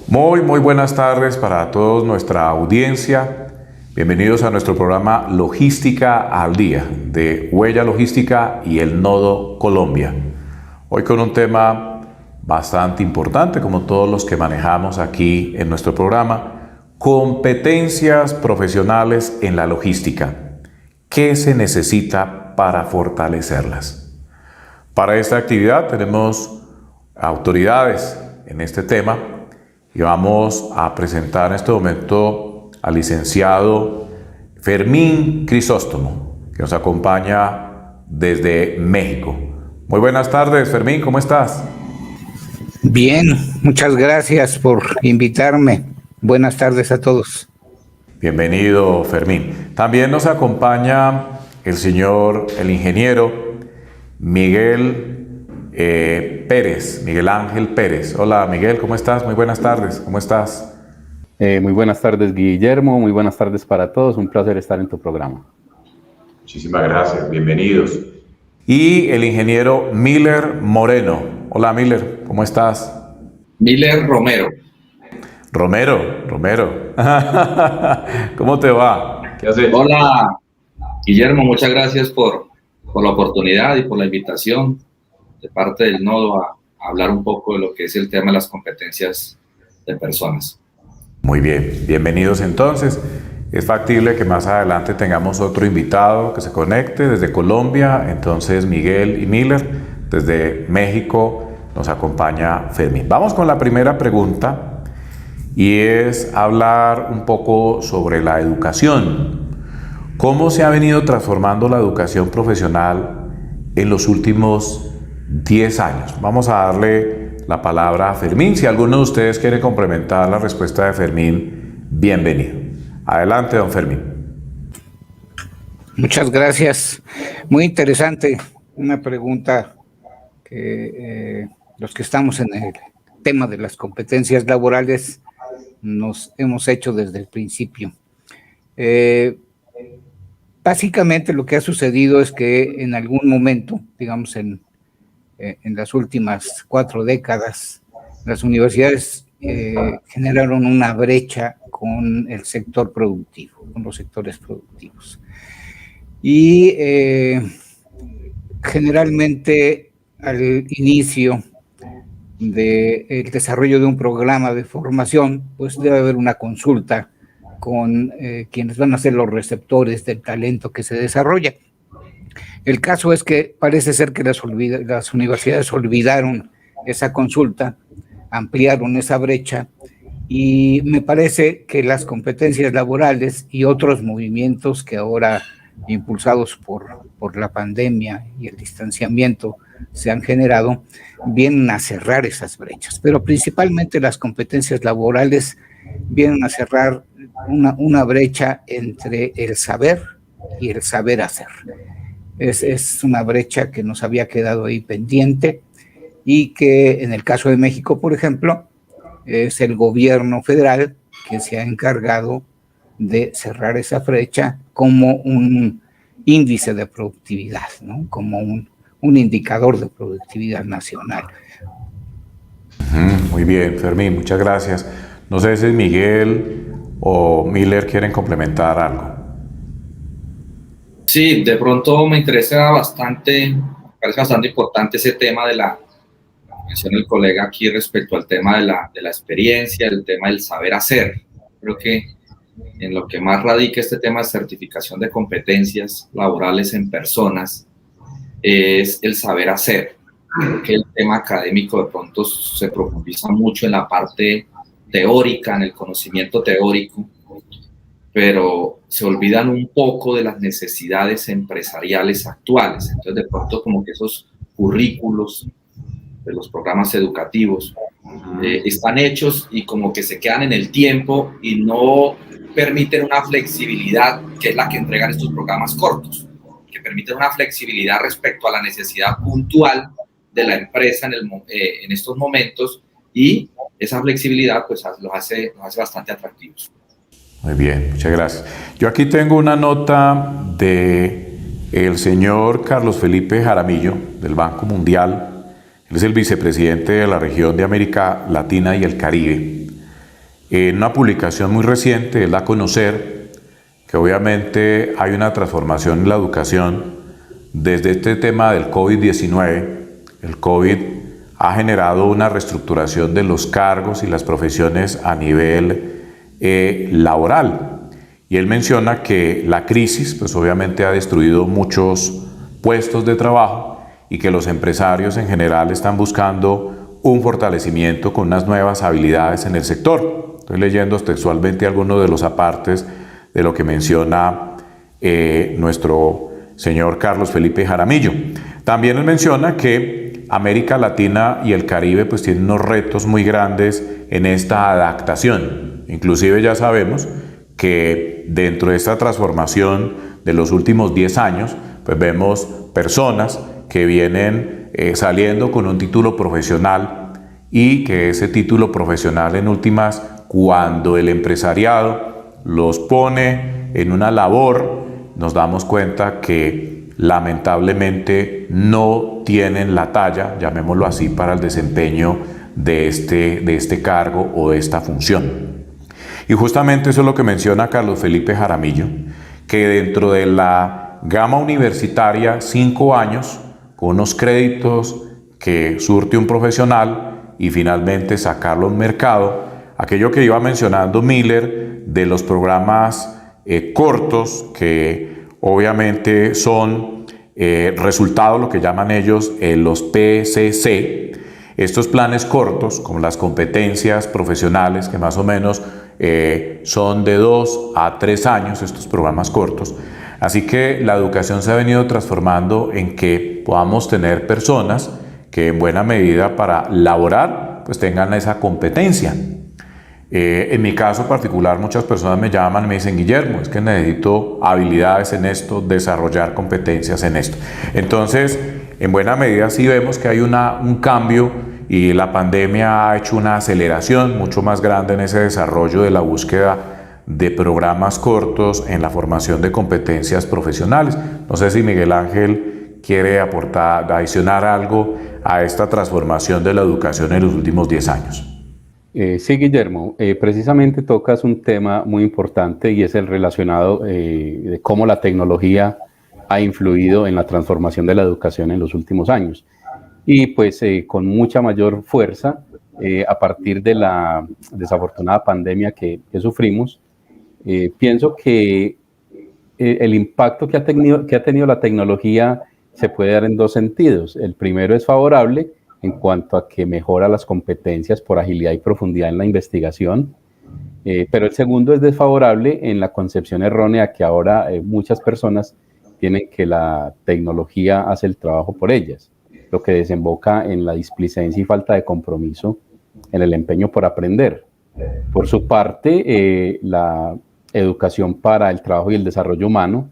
Muy buenas tardes para toda nuestra audiencia. Bienvenidos a nuestro programa Logística al Día de Huella Logística y el Nodo Colombia. Hoy con un tema bastante importante, como todos los que manejamos aquí en nuestro programa: competencias profesionales en la logística. ¿Qué se necesita para fortalecerlas? Para esta actividad tenemos autoridades en este tema y vamos a presentar en este momento al licenciado Fermín Crisóstomo, que nos acompaña desde México. Muy buenas tardes, Fermín, ¿cómo estás? Bien, muchas gracias por invitarme. Buenas tardes a todos. Bienvenido, Fermín. También nos acompaña el ingeniero Miguel Pérez, Miguel Ángel Pérez. Hola, Miguel, ¿cómo estás? Muy buenas tardes, ¿cómo estás? Muy buenas tardes, Guillermo, muy buenas tardes para todos, un placer estar en tu programa. Muchísimas gracias, bienvenidos. Y el ingeniero Miller Moreno. Hola, Miller, ¿cómo estás? Miller Romero. Romero. ¿Cómo te va? ¿Qué haces? Hola, Guillermo, muchas gracias por la oportunidad y por la invitación de parte del Nodo a hablar un poco de lo que es el tema de las competencias de personas. Muy bien, bienvenidos entonces. Es factible que más adelante tengamos otro invitado que se conecte desde Colombia. Entonces Miguel y Miller, desde México nos acompaña Fermín. Vamos con la primera pregunta y es hablar un poco sobre la educación. ¿Cómo se ha venido transformando la educación profesional en los últimos 10 años? Vamos a darle la palabra a Fermín. Si alguno de ustedes quiere complementar la respuesta de Fermín, bienvenido. Adelante, don Fermín. Muchas gracias. Muy interesante. Una pregunta que los que estamos en el tema de las competencias laborales nos hemos hecho desde el principio. Básicamente lo que ha sucedido es que en algún momento, digamos en las últimas 4 décadas, las universidades generaron una brecha con el sector productivo, con los sectores productivos. Y generalmente al inicio del desarrollo de un programa de formación, pues debe haber una consulta con quienes van a ser los receptores del talento que se desarrolla. El caso es que parece ser que las universidades olvidaron esa consulta, ampliaron esa brecha, y me parece que las competencias laborales y otros movimientos que ahora, impulsados por la pandemia y el distanciamiento, se han generado, vienen a cerrar esas brechas. Pero principalmente las competencias laborales vienen a cerrar una brecha entre el saber y el saber hacer. Es una brecha que nos había quedado ahí pendiente y que en el caso de México, por ejemplo, es el gobierno federal que se ha encargado de cerrar esa brecha como un índice de productividad, ¿no? Como un indicador de productividad nacional. Muy bien, Fermín, muchas gracias. No sé si Miguel o Miller quieren complementar algo. Sí, de pronto me interesa bastante, parece bastante importante ese tema de la, menciona el colega aquí respecto al tema de la experiencia, el tema del saber hacer. Creo que en lo que más radica este tema de certificación de competencias laborales en personas es el saber hacer. Creo que el tema académico de pronto se profundiza mucho en la parte teórica, en el conocimiento teórico, pero se olvidan un poco de las necesidades empresariales actuales. Entonces, de pronto, como que esos currículos de los programas educativos están hechos y como que se quedan en el tiempo y no permiten una flexibilidad que es la que entregan estos programas cortos, que permiten una flexibilidad respecto a la necesidad puntual de la empresa en estos momentos, y esa flexibilidad pues los hace bastante atractivos. Muy bien, muchas gracias. Yo aquí tengo una nota de el señor Carlos Felipe Jaramillo, del Banco Mundial. Él es el vicepresidente de la región de América Latina y el Caribe. en una publicación muy reciente, él da a conocer que obviamente hay una transformación en la educación desde este tema del COVID-19. El COVID ha generado una reestructuración de los cargos y las profesiones a nivel laboral. Y él menciona que la crisis, pues obviamente ha destruido muchos puestos de trabajo y que los empresarios en general están buscando un fortalecimiento con unas nuevas habilidades en el sector. Estoy leyendo textualmente algunos de los apartes de lo que menciona nuestro señor Carlos Felipe Jaramillo. También él menciona que América Latina y el Caribe pues tienen unos retos muy grandes en esta adaptación. Inclusive ya sabemos que dentro de esta transformación de los últimos 10 años, pues vemos personas que vienen saliendo con un título profesional y que ese título profesional en últimas, cuando el empresariado los pone en una labor, nos damos cuenta que lamentablemente no tienen la talla, llamémoslo así, para el desempeño de este cargo o de esta función. Y justamente eso es lo que menciona Carlos Felipe Jaramillo, que dentro de la gama universitaria, 5 años, con unos créditos que surte un profesional y finalmente sacarlo al mercado, aquello que iba mencionando Miller de los programas cortos, que obviamente son resultado, lo que llaman ellos los PCC, estos planes cortos, como las competencias profesionales, que más o menos son de 2 a 3 años, estos programas cortos. Así que la educación se ha venido transformando en que podamos tener personas que en buena medida para laborar pues tengan esa competencia. En mi caso particular, muchas personas me llaman y me dicen: Guillermo, es que necesito habilidades en esto, desarrollar competencias en esto. Entonces, en buena medida sí vemos que hay un cambio, y la pandemia ha hecho una aceleración mucho más grande en ese desarrollo de la búsqueda de programas cortos en la formación de competencias profesionales. No sé si Miguel Ángel quiere aportar, adicionar algo a esta transformación de la educación en los últimos 10 años. Sí, Guillermo, precisamente tocas un tema muy importante y es el relacionado de cómo la tecnología ha influido en la transformación de la educación en los últimos años. Y pues con mucha mayor fuerza a partir de la desafortunada pandemia que sufrimos, pienso que el impacto que ha tenido la tecnología se puede dar en 2 sentidos. El primero es favorable en cuanto a que mejora las competencias por agilidad y profundidad en la investigación, pero el segundo es desfavorable en la concepción errónea que ahora muchas personas tienen, que la tecnología hace el trabajo por ellas, lo que desemboca en la displicencia y falta de compromiso en el empeño por aprender. Por su parte, la educación para el trabajo y el desarrollo humano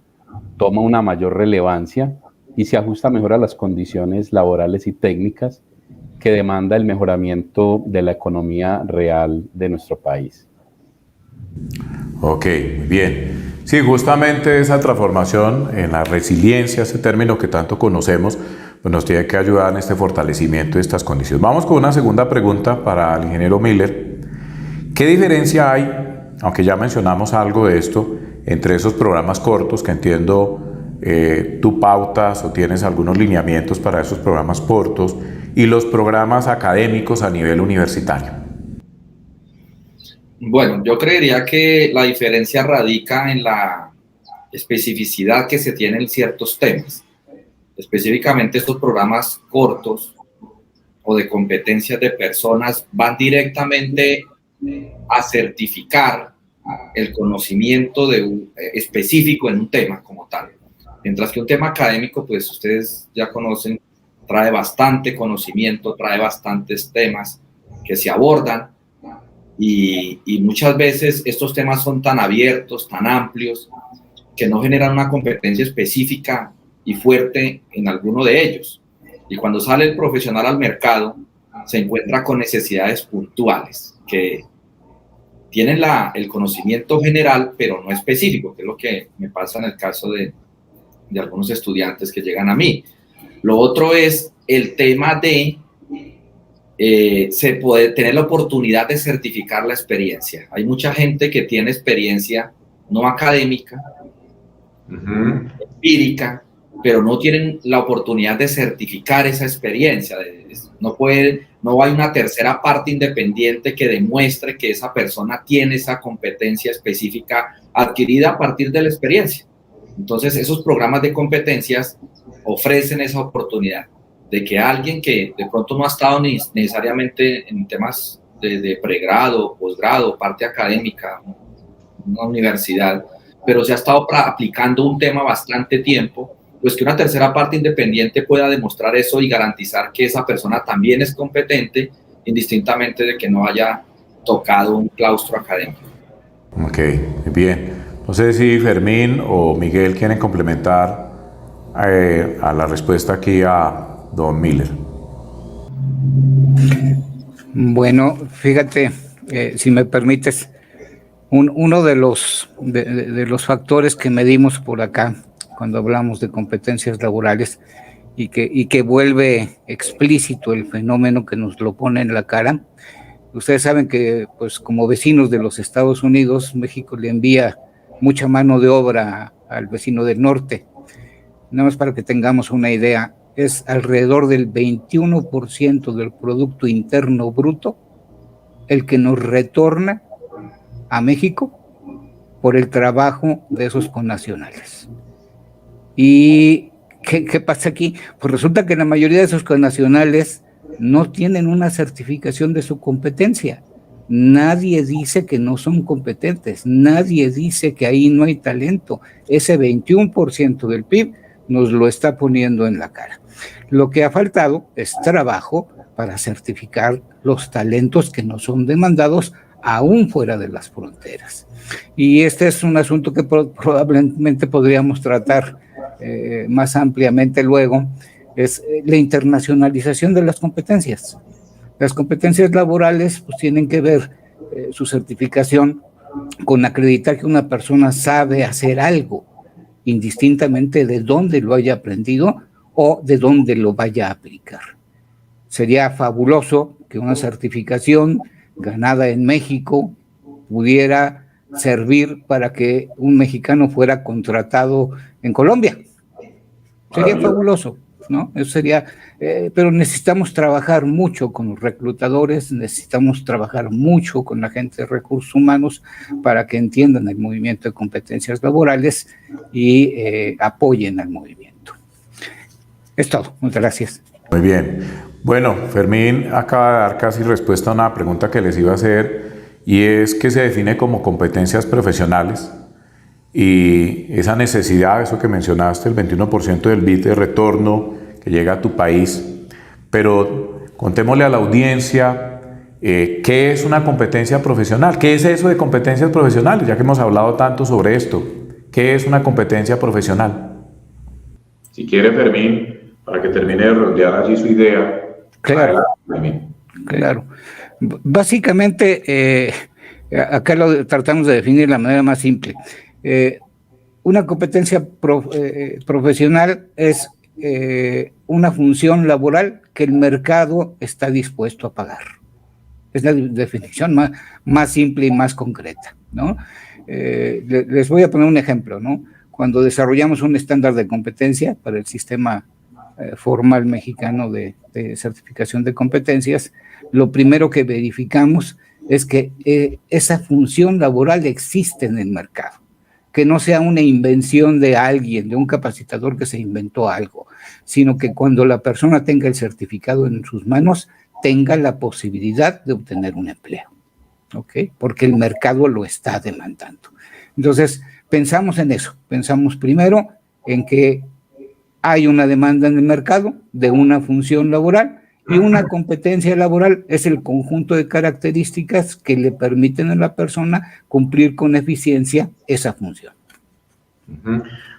toma una mayor relevancia y se ajusta mejor a las condiciones laborales y técnicas que demanda el mejoramiento de la economía real de nuestro país. Ok, bien. Sí, justamente esa transformación en la resiliencia, ese término que tanto conocemos, pues nos tiene que ayudar en este fortalecimiento de estas condiciones. Vamos con una segunda pregunta para el ingeniero Miller. ¿Qué diferencia hay, aunque ya mencionamos algo de esto, entre esos programas cortos, que entiendo tú pautas o tienes algunos lineamientos para esos programas cortos, y los programas académicos a nivel universitario? Bueno, yo creería que la diferencia radica en la especificidad que se tiene en ciertos temas. Específicamente estos programas cortos o de competencias de personas van directamente a certificar el conocimiento específico en un tema como tal. Mientras que un tema académico, pues ustedes ya conocen, trae bastante conocimiento, trae bastantes temas que se abordan, y muchas veces estos temas son tan abiertos, tan amplios, que no generan una competencia específica y fuerte en alguno de ellos. Y cuando sale el profesional al mercado, se encuentra con necesidades puntuales, que tienen el conocimiento general, pero no específico, que es lo que me pasa en el caso de algunos estudiantes que llegan a mí. Lo otro es el tema de se puede tener la oportunidad de certificar la experiencia. Hay mucha gente que tiene experiencia no académica, empírica, pero no tienen la oportunidad de certificar esa experiencia. No hay una tercera parte independiente que demuestre que esa persona tiene esa competencia específica adquirida a partir de la experiencia. Entonces, esos programas de competencias ofrecen esa oportunidad de que alguien que de pronto no ha estado necesariamente en temas de pregrado, posgrado, parte académica, una universidad, pero se ha estado aplicando un tema bastante tiempo, pues que una tercera parte independiente pueda demostrar eso y garantizar que esa persona también es competente, indistintamente de que no haya tocado un claustro académico. Ok, bien. No sé si Fermín o Miguel quieren complementar a la respuesta aquí a don Miller. Bueno, fíjate, si me permites, uno de los factores que medimos por acá cuando hablamos de competencias laborales y que vuelve explícito el fenómeno que nos lo pone en la cara. Ustedes saben que, pues, como vecinos de los Estados Unidos, México le envía mucha mano de obra al vecino del norte. Nada más para que tengamos una idea, es alrededor del 21% del Producto Interno Bruto el que nos retorna a México por el trabajo de esos connacionales. ¿Y qué pasa aquí? Pues resulta que la mayoría de esos connacionales no tienen una certificación de su competencia. Nadie dice que no son competentes, nadie dice que ahí no hay talento. Ese 21% del PIB nos lo está poniendo en la cara. Lo que ha faltado es trabajo para certificar los talentos que no son demandados aún fuera de las fronteras. Y este es un asunto que probablemente podríamos tratar más ampliamente luego, es la internacionalización de las competencias. Las competencias laborales pues tienen que ver su certificación con acreditar que una persona sabe hacer algo, indistintamente de dónde lo haya aprendido o de dónde lo vaya a aplicar. Sería fabuloso que una certificación ganada en México pudiera servir para que un mexicano fuera contratado en Colombia. Sería fabuloso, ¿no? Eso sería, pero necesitamos trabajar mucho con los reclutadores, necesitamos trabajar mucho con la gente de recursos humanos para que entiendan el movimiento de competencias laborales y apoyen al movimiento. Es todo, muchas gracias. Muy bien. Bueno, Fermín acaba de dar casi respuesta a una pregunta que les iba a hacer, y es qué se define como competencias profesionales. Y esa necesidad, eso que mencionaste, el 21% del PIB de retorno que llega a tu país. Pero contémosle a la audiencia qué es una competencia profesional. ¿Qué es eso de competencias profesionales? Ya que hemos hablado tanto sobre esto. ¿Qué es una competencia profesional? Si quiere, Fermín, para que termine de rodear allí su idea. Claro. Claro. Básicamente, acá lo tratamos de definir de la manera más simple. Una competencia profesional es una función laboral que el mercado está dispuesto a pagar. Es la definición más simple y más concreta, ¿no? Les voy a poner un ejemplo, ¿no? Cuando desarrollamos un estándar de competencia para el sistema formal mexicano de certificación de competencias, lo primero que verificamos es que esa función laboral existe en el mercado, que no sea una invención de alguien, de un capacitador que se inventó algo, sino que cuando la persona tenga el certificado en sus manos, tenga la posibilidad de obtener un empleo, ¿ok? Porque el mercado lo está demandando. Entonces, pensamos en eso, pensamos primero en que hay una demanda en el mercado de una función laboral, y una competencia laboral es el conjunto de características que le permiten a la persona cumplir con eficiencia esa función.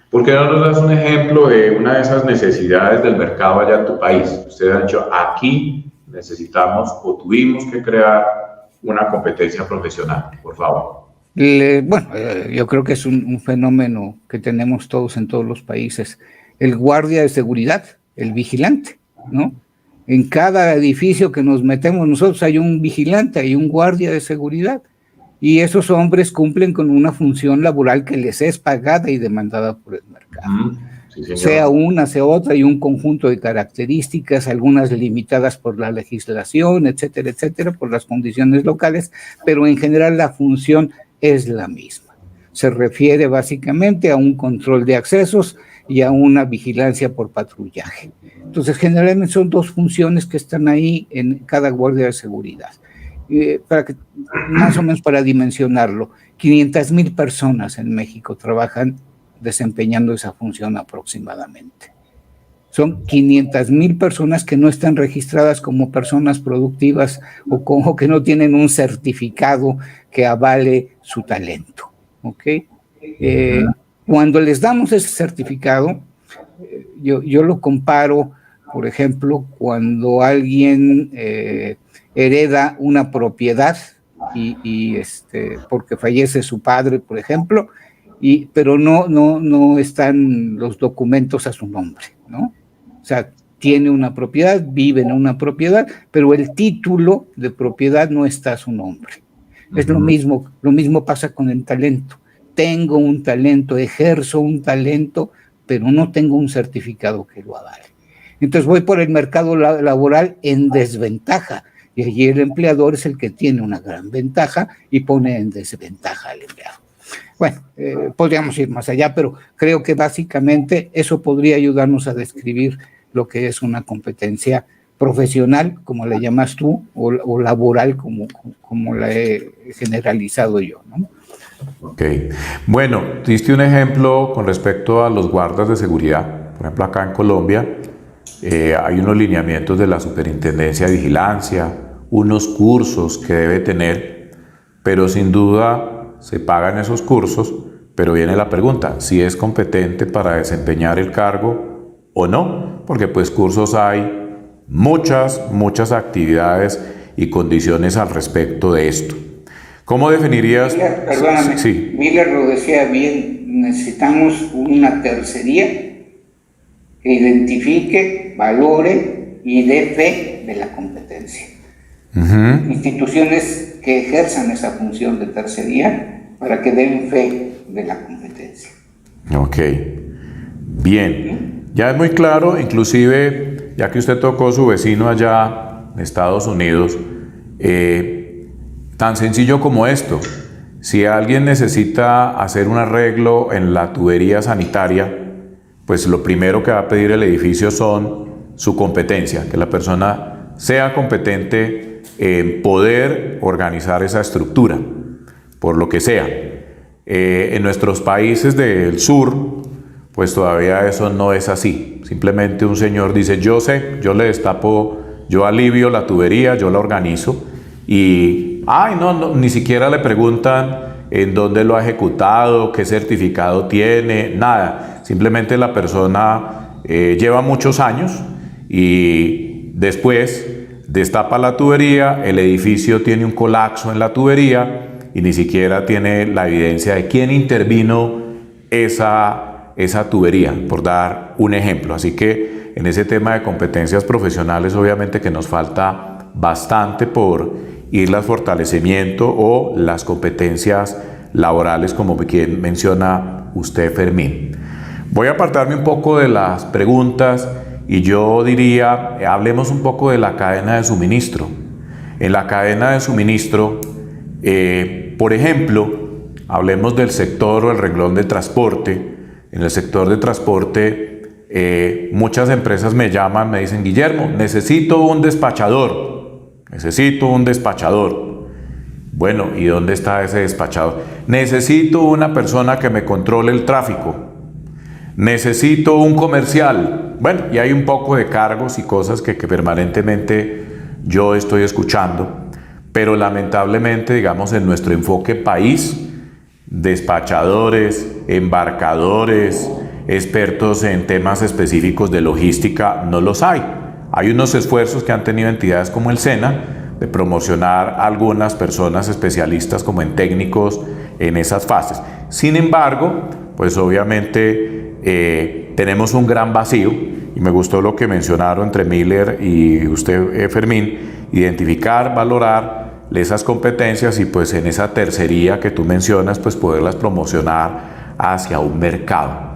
¿Por qué no nos das un ejemplo de una de esas necesidades del mercado allá en tu país? Ustedes han dicho, aquí necesitamos o tuvimos que crear una competencia profesional, por favor. Yo creo que es un fenómeno que tenemos todos en todos los países. El guardia de seguridad, el vigilante, ¿no? En cada edificio que nos metemos nosotros hay un vigilante, hay un guardia de seguridad. Y esos hombres cumplen con una función laboral que les es pagada y demandada por el mercado. Sí, sea una, sea otra, hay un conjunto de características, algunas limitadas por la legislación, etcétera, etcétera, por las condiciones locales, pero en general la función es la misma. Se refiere básicamente a un control de accesos y a una vigilancia por patrullaje. Entonces, generalmente son dos funciones que están ahí en cada guardia de seguridad. Para que, más o menos para dimensionarlo, 500,000 personas en México trabajan desempeñando esa función aproximadamente. Son 500,000 personas que no están registradas como personas productivas o que no tienen un certificado que avale su talento. ¿Okay? Cuando les damos ese certificado, yo lo comparo, por ejemplo, cuando alguien hereda una propiedad y porque fallece su padre, por ejemplo, pero no están los documentos a su nombre, ¿no? O sea, tiene una propiedad, vive en una propiedad, pero el título de propiedad no está a su nombre. Es lo mismo pasa con el talento. Tengo un talento, ejerzo un talento, pero no tengo un certificado que lo avale. Entonces voy por el mercado laboral en desventaja, y allí el empleador es el que tiene una gran ventaja y pone en desventaja al empleado. Bueno, podríamos ir más allá, pero creo que básicamente eso podría ayudarnos a describir lo que es una competencia profesional, como la llamas tú, o laboral, como la he generalizado yo, ¿no? Ok. Bueno, diste un ejemplo con respecto a los guardas de seguridad. Por ejemplo, acá en Colombia hay unos lineamientos de la Superintendencia de Vigilancia, unos cursos que debe tener, pero sin duda se pagan esos cursos, pero viene la pregunta, si es competente para desempeñar el cargo o no, porque pues cursos hay muchas actividades y condiciones al respecto de esto. ¿Cómo definirías? Perdóname, sí. Miller lo decía bien, necesitamos una tercería que identifique, valore y dé fe de la competencia. Instituciones que ejerzan esa función de tercería para que den fe de la competencia. Ok, bien. Ya es muy claro, inclusive, ya que usted tocó su vecino allá en Estados Unidos, tan sencillo como esto. Si alguien necesita hacer un arreglo en la tubería sanitaria, pues lo primero que va a pedir el edificio son su competencia, que la persona sea competente en poder organizar esa estructura, por lo que sea. En nuestros países del sur, pues todavía eso no es así. Simplemente un señor dice, yo sé, yo le destapo, yo alivio la tubería, yo la organizo, y ni siquiera le preguntan en dónde lo ha ejecutado, qué certificado tiene, nada. Simplemente la persona lleva muchos años y después destapa la tubería, el edificio tiene un colapso en la tubería y ni siquiera tiene la evidencia de quién intervino esa tubería, por dar un ejemplo. Así que en ese tema de competencias profesionales obviamente que nos falta bastante por irlas fortalecimiento, o las competencias laborales como bien menciona usted, Fermín. Voy a apartarme un poco de las preguntas y yo diría, hablemos un poco de la cadena de suministro. En la cadena de suministro, por ejemplo, hablemos del sector o el renglón de transporte. En el sector de transporte, muchas empresas me llaman, me dicen, Guillermo, necesito un despachador. Bueno, ¿y dónde está ese despachador? Necesito una persona que me controle el tráfico. Necesito un comercial. Bueno, y hay un poco de cargos y cosas que permanentemente yo estoy escuchando, pero lamentablemente, digamos, en nuestro enfoque país, despachadores, embarcadores, expertos en temas específicos de logística, no los hay. Hay unos esfuerzos que han tenido entidades como el SENA de promocionar a algunas personas especialistas como en técnicos en esas fases. Sin embargo, pues obviamente tenemos un gran vacío y me gustó lo que mencionaron entre Miller y usted, Fermín, identificar, valorar esas competencias y pues en esa tercería que tú mencionas, pues poderlas promocionar hacia un mercado.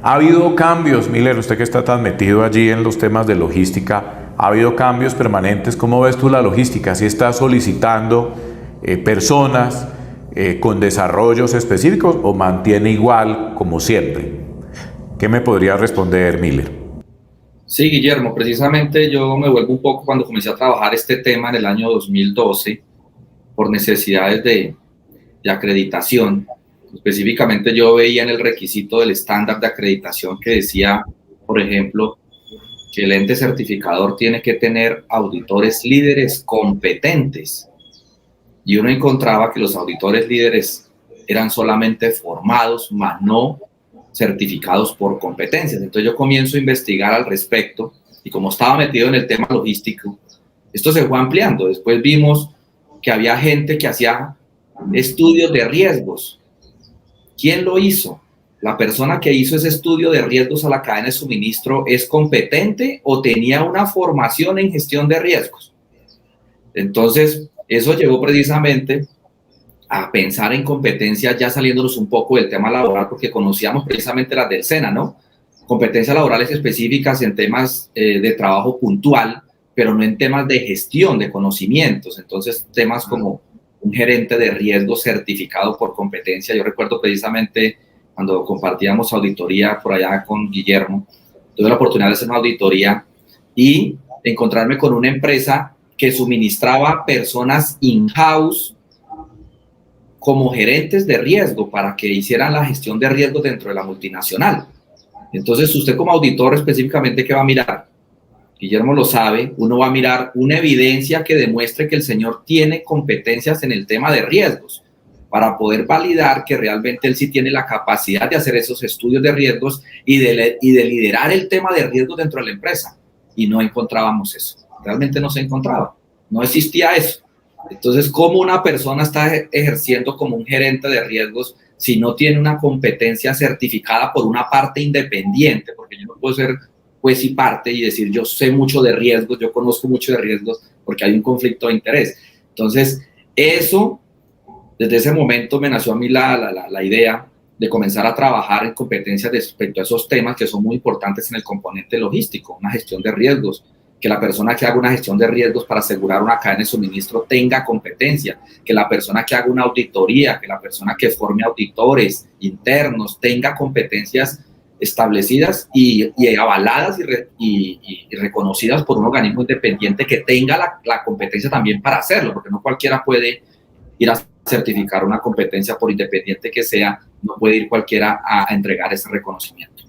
¿Ha habido cambios, Miller, usted que está tan metido allí en los temas de logística, ha habido cambios permanentes? ¿Cómo ves tú la logística? ¿Si está solicitando personas con desarrollos específicos o mantiene igual como siempre? ¿Qué me podría responder, Miller? Sí, Guillermo, precisamente yo me vuelvo un poco cuando comencé a trabajar este tema en el año 2012 por necesidades de acreditación. Específicamente yo veía en el requisito del estándar de acreditación que decía, por ejemplo, que el ente certificador tiene que tener auditores líderes competentes. Y uno encontraba que los auditores líderes eran solamente formados, mas no certificados por competencias. Entonces yo comienzo a investigar al respecto y como estaba metido en el tema logístico, esto se fue ampliando. Después vimos que había gente que hacía estudios de riesgos. ¿Quién lo hizo? ¿La persona que hizo ese estudio de riesgos a la cadena de suministro es competente o tenía una formación en gestión de riesgos? Entonces, eso llevó precisamente a pensar en competencias ya saliéndonos un poco del tema laboral, porque conocíamos precisamente las del SENA, ¿no? Competencias laborales específicas en temas de trabajo puntual, pero no en temas de gestión de conocimientos. Entonces, temas como un gerente de riesgo certificado por competencia. Yo recuerdo precisamente cuando compartíamos auditoría por allá con Guillermo, tuve la oportunidad de hacer una auditoría y encontrarme con una empresa que suministraba personas in-house como gerentes de riesgo para que hicieran la gestión de riesgos dentro de la multinacional. Entonces, usted como auditor específicamente, ¿qué va a mirar? Guillermo lo sabe, uno va a mirar una evidencia que demuestre que el señor tiene competencias en el tema de riesgos para poder validar que realmente él sí tiene la capacidad de hacer esos estudios de riesgos y de liderar el tema de riesgos dentro de la empresa. Y no encontrábamos eso. Realmente no se encontraba. No existía eso. Entonces, ¿cómo una persona está ejerciendo como un gerente de riesgos si no tiene una competencia certificada por una parte independiente? Porque yo no puedo ser juez y parte y decir yo sé mucho de riesgos, yo conozco mucho de riesgos porque hay un conflicto de interés. Entonces, eso, desde ese momento me nació a mí la idea de comenzar a trabajar en competencias respecto a esos temas que son muy importantes en el componente logístico, una gestión de riesgos, que la persona que haga una gestión de riesgos para asegurar una cadena de suministro tenga competencia, que la persona que haga una auditoría, que la persona que forme auditores internos tenga competencias establecidas y avaladas y reconocidas por un organismo independiente que tenga la competencia también para hacerlo, porque no cualquiera puede ir a certificar una competencia, por independiente que sea, no puede ir cualquiera a entregar ese reconocimiento.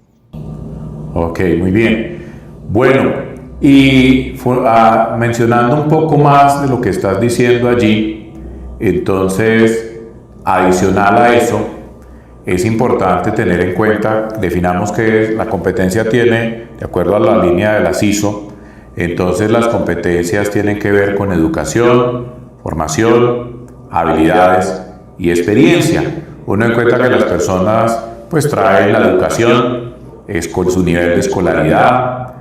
Ok, muy bien. Bueno, y mencionando un poco más de lo que estás diciendo allí, entonces, adicional a eso, es importante tener en cuenta, definamos que la competencia tiene, de acuerdo a la línea de la CISO, entonces las competencias tienen que ver con educación, formación, habilidades y experiencia. Uno encuentra que las personas pues traen la educación, es con su nivel de escolaridad,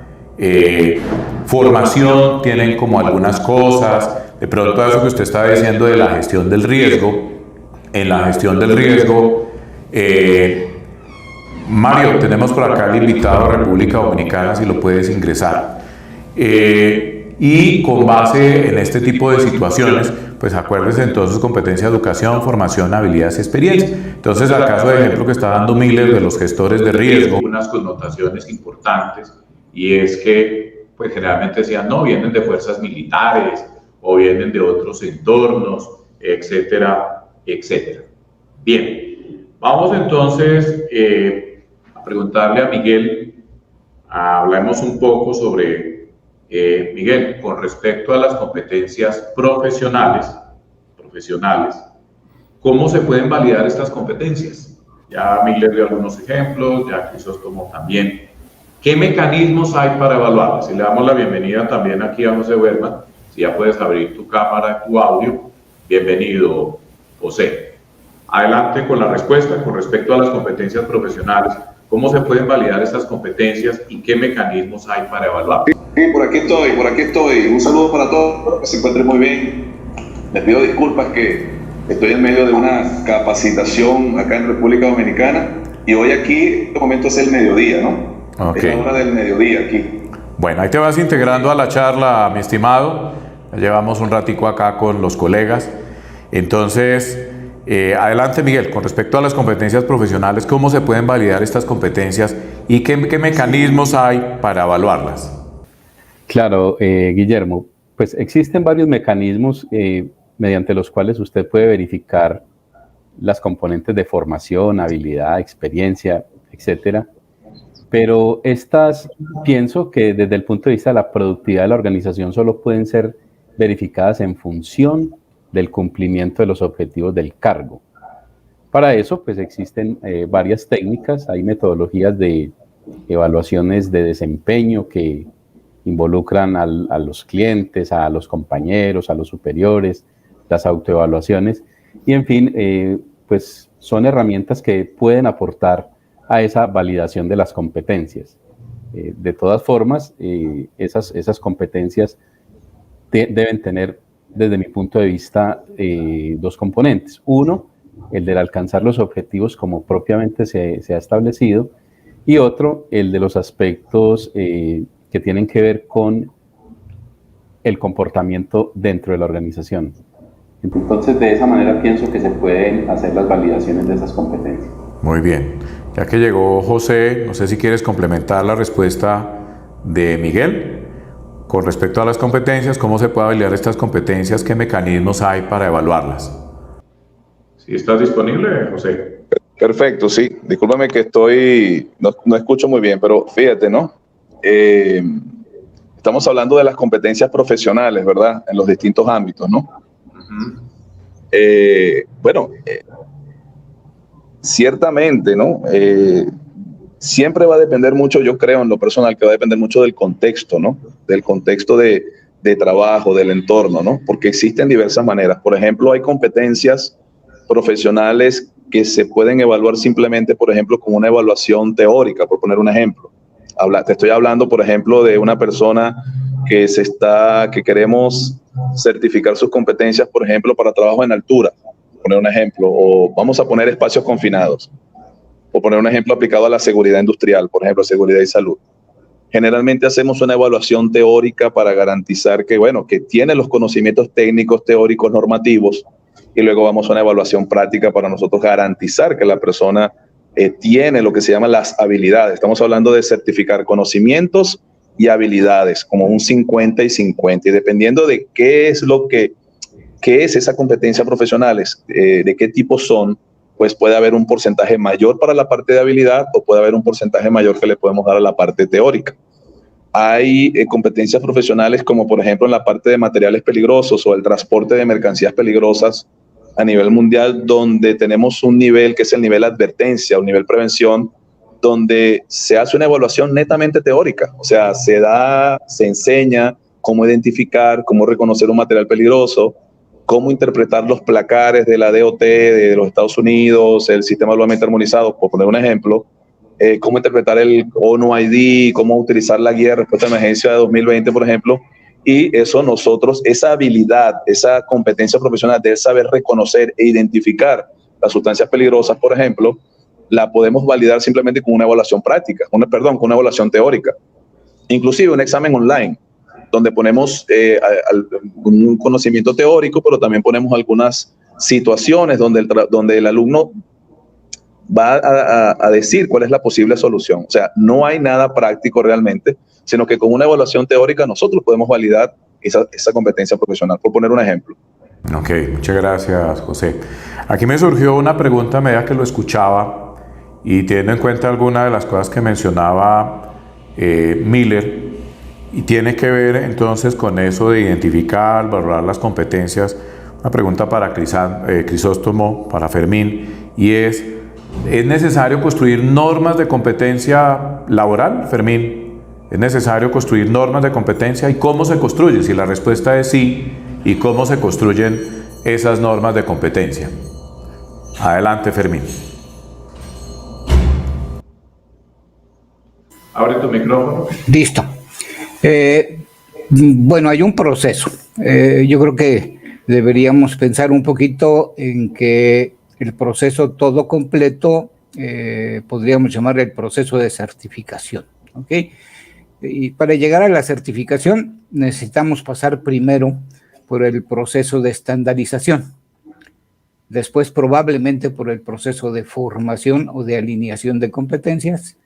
formación, tienen como algunas cosas, de pronto eso que usted está diciendo de la gestión del riesgo, en la gestión del riesgo, Mario, tenemos por acá el invitado de República Dominicana, si lo puedes ingresar. Y con base en este tipo de situaciones, pues acuérdese entonces competencia, educación, formación, habilidades y experiencia. Entonces, al caso de ejemplo que está dando Miller de los gestores de riesgo, unas connotaciones importantes, y es que pues generalmente decían, no, vienen de fuerzas militares o vienen de otros entornos, etcétera, etcétera. Bien. Vamos entonces a preguntarle a Miguel, hablemos un poco sobre, Miguel, con respecto a las competencias profesionales, ¿cómo se pueden validar estas competencias? Ya Miguel dio algunos ejemplos, ya Crisóstomo también. ¿Qué mecanismos hay para evaluarlas? Y le damos la bienvenida también aquí a José Berman, si ya puedes abrir tu cámara, tu audio. Bienvenido, José. Adelante con la respuesta con respecto a las competencias profesionales. ¿Cómo se pueden validar estas competencias y qué mecanismos hay para evaluar? Sí, por aquí estoy. Un saludo para todos, espero que se encuentren muy bien. Les pido disculpas que estoy en medio de una capacitación acá en República Dominicana y hoy aquí, en este momento es el mediodía, ¿no? Okay. Es la hora del mediodía aquí. Bueno, ahí te vas integrando a la charla, mi estimado. Ya llevamos un ratico acá con los colegas. Entonces, adelante, Miguel, con respecto a las competencias profesionales, ¿cómo se pueden validar estas competencias y qué mecanismos hay para evaluarlas? Claro, Guillermo, pues existen varios mecanismos mediante los cuales usted puede verificar las componentes de formación, habilidad, experiencia, etcétera. Pero estas, pienso que desde el punto de vista de la productividad de la organización solo pueden ser verificadas en función del cumplimiento de los objetivos del cargo. Para eso, pues existen varias técnicas, hay metodologías de evaluaciones de desempeño que involucran a los clientes, a los compañeros, a los superiores, las autoevaluaciones, y en fin, pues son herramientas que pueden aportar a esa validación de las competencias. De todas formas, esas competencias deben tener, desde mi punto de vista, dos componentes. Uno, el de alcanzar los objetivos como propiamente se ha establecido, y otro, el de los aspectos que tienen que ver con el comportamiento dentro de la organización. Entonces, de esa manera pienso que se pueden hacer las validaciones de esas competencias. Muy bien. Ya que llegó José, no sé si quieres complementar la respuesta de Miguel con respecto a las competencias, cómo se puede validar estas competencias, qué mecanismos hay para evaluarlas. ¿Sí estás disponible, José? Perfecto, sí. Discúlpame que no escucho muy bien, pero fíjate, ¿no? Estamos hablando de las competencias profesionales, ¿verdad? En los distintos ámbitos, ¿no? Ciertamente, ¿no? Siempre va a depender mucho, yo creo en lo personal, que va a depender mucho del contexto, ¿no? Del contexto de trabajo, del entorno, ¿no? Porque existen diversas maneras. Por ejemplo, hay competencias profesionales que se pueden evaluar simplemente, por ejemplo, con una evaluación teórica, por poner un ejemplo. Te estoy hablando, por ejemplo, de una persona que queremos certificar sus competencias, por ejemplo, para trabajo en altura, por poner un ejemplo, o vamos a poner espacios confinados, por poner un ejemplo aplicado a la seguridad industrial, por ejemplo, seguridad y salud. Generalmente hacemos una evaluación teórica para garantizar que tiene los conocimientos técnicos, teóricos, normativos, y luego vamos a una evaluación práctica para nosotros garantizar que la persona tiene lo que se llama las habilidades. Estamos hablando de certificar conocimientos y habilidades, como un 50 y 50, y dependiendo de qué es esa competencia profesionales, de qué tipo son, pues puede haber un porcentaje mayor para la parte de habilidad o puede haber un porcentaje mayor que le podemos dar a la parte teórica. Hay competencias profesionales como por ejemplo en la parte de materiales peligrosos o el transporte de mercancías peligrosas a nivel mundial, donde tenemos un nivel que es el nivel advertencia o nivel prevención, donde se hace una evaluación netamente teórica. O sea, se enseña cómo identificar, cómo reconocer un material peligroso, cómo interpretar los placares de la DOT de los Estados Unidos, el sistema globalmente armonizado, por poner un ejemplo, cómo interpretar el ONU ID, cómo utilizar la guía de respuesta a emergencia de 2020, por ejemplo. Y eso esa habilidad, esa competencia profesional de saber reconocer e identificar las sustancias peligrosas, por ejemplo, la podemos validar simplemente con una evaluación práctica, con una evaluación teórica. Inclusive un examen online, donde ponemos un conocimiento teórico, pero también ponemos algunas situaciones donde el alumno va a decir cuál es la posible solución. O sea, no hay nada práctico realmente, sino que con una evaluación teórica nosotros podemos validar esa competencia profesional, por poner un ejemplo. Ok, muchas gracias, José. Aquí me surgió una pregunta a medida que lo escuchaba y teniendo en cuenta algunas de las cosas que mencionaba Miller, y tiene que ver entonces con eso de identificar, valorar las competencias. Una pregunta para Crisóstomo, para Fermín, y ¿es necesario construir normas de competencia laboral, Fermín? ¿Es necesario construir normas de competencia? ¿Y cómo se construyen? Si la respuesta es sí, ¿y cómo se construyen esas normas de competencia? Adelante, Fermín. Abre tu micrófono. Listo. Bueno, hay un proceso. Yo creo que deberíamos pensar un poquito en que el proceso todo completo podríamos llamarle el proceso de certificación, ¿ok? Y para llegar a la certificación necesitamos pasar primero por el proceso de estandarización, después probablemente por el proceso de formación o de alineación de competencias,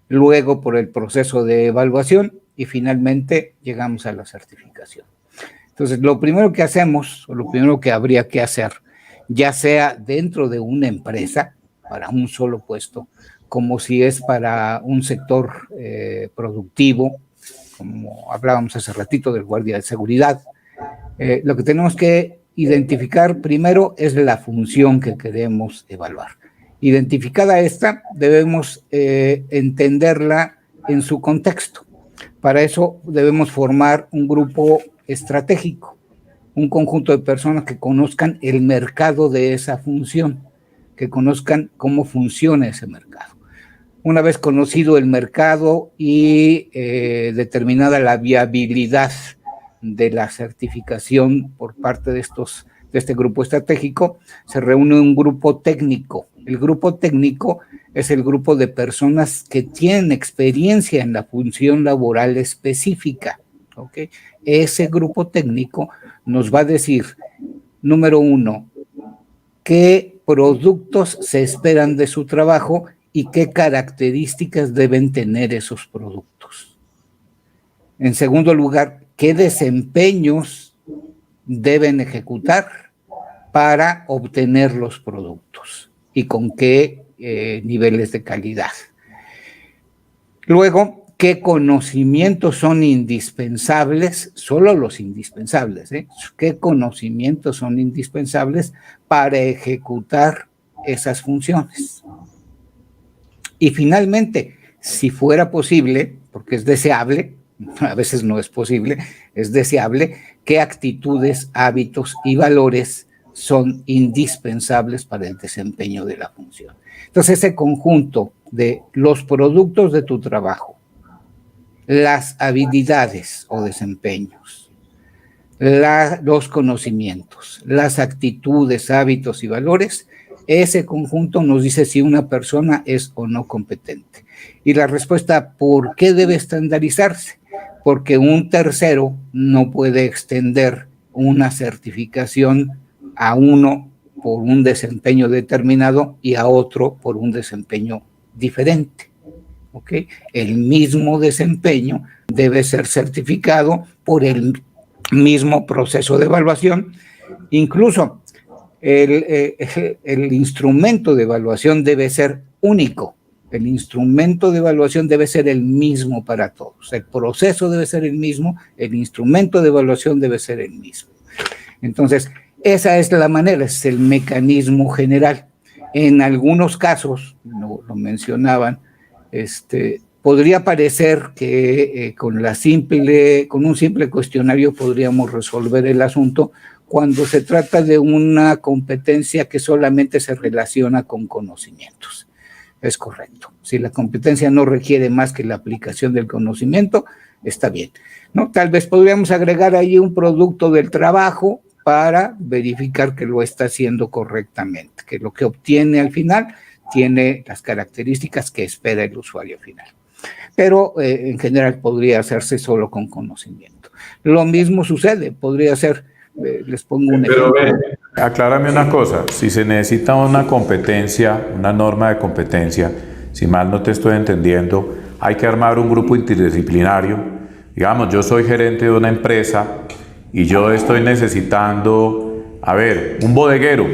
luego por el proceso de evaluación y finalmente llegamos a la certificación. Entonces, lo primero que hacemos, o lo primero que habría que hacer, ya sea dentro de una empresa, para un solo puesto, como si es para un sector productivo, como hablábamos hace ratito del guardia de seguridad, lo que tenemos que identificar primero es la función que queremos evaluar. Identificada esta, debemos entenderla en su contexto. Para eso debemos formar un grupo estratégico, un conjunto de personas que conozcan el mercado de esa función, que conozcan cómo funciona ese mercado. Una vez conocido el mercado y determinada la viabilidad de la certificación por parte de este grupo estratégico, se reúne un grupo técnico. El grupo técnico es el grupo de personas que tienen experiencia en la función laboral específica, ¿ok? Ese grupo técnico nos va a decir, número uno, qué productos se esperan de su trabajo y qué características deben tener esos productos. En segundo lugar, qué desempeños deben ejecutar para obtener los productos y con qué niveles de calidad. Luego, qué conocimientos son indispensables, solo los indispensables, qué conocimientos son indispensables para ejecutar esas funciones. Y finalmente, si fuera posible, porque es deseable, a veces no es posible, es deseable, qué actitudes, hábitos y valores son indispensables para el desempeño de la función. Entonces, ese conjunto de los productos de tu trabajo, las habilidades o desempeños, los conocimientos, las actitudes, hábitos y valores, ese conjunto nos dice si una persona es o no competente. Y la respuesta, ¿por qué debe estandarizarse? Porque un tercero no puede extender una certificación a uno por un desempeño determinado y a otro por un desempeño diferente. ¿Okay? El mismo desempeño debe ser certificado por el mismo proceso de evaluación. Incluso el instrumento de evaluación debe ser único. El instrumento de evaluación debe ser el mismo para todos. El proceso debe ser el mismo, el instrumento de evaluación debe ser el mismo. Entonces, esa es la manera, es el mecanismo general. En algunos casos, lo mencionaban, podría parecer que con un simple cuestionario podríamos resolver el asunto cuando se trata de una competencia que solamente se relaciona con conocimientos. Es correcto. Si la competencia no requiere más que la aplicación del conocimiento, está bien, ¿no? Tal vez podríamos agregar ahí un producto del trabajo para verificar que lo está haciendo correctamente, que lo que obtiene al final tiene las características que espera el usuario final. Pero en general podría hacerse solo con conocimiento. Lo mismo sucede, podría ser, les pongo un ejemplo. Aclárame una cosa, si se necesita una competencia, una norma de competencia, si mal no te estoy entendiendo, hay que armar un grupo interdisciplinario. Digamos, yo soy gerente de una empresa y yo estoy necesitando, un bodeguero.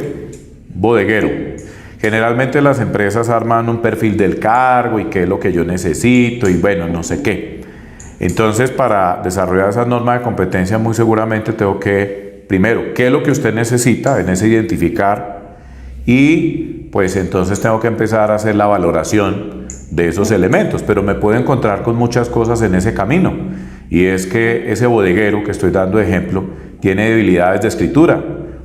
Generalmente las empresas arman un perfil del cargo y qué es lo que yo necesito y bueno, no sé qué. Entonces, para desarrollar esa norma de competencia, muy seguramente tengo que, primero, qué es lo que usted necesita, en ese identificar, y pues entonces tengo que empezar a hacer la valoración de esos elementos, pero me puedo encontrar con muchas cosas en ese camino, y es que ese bodeguero que estoy dando de ejemplo tiene debilidades de escritura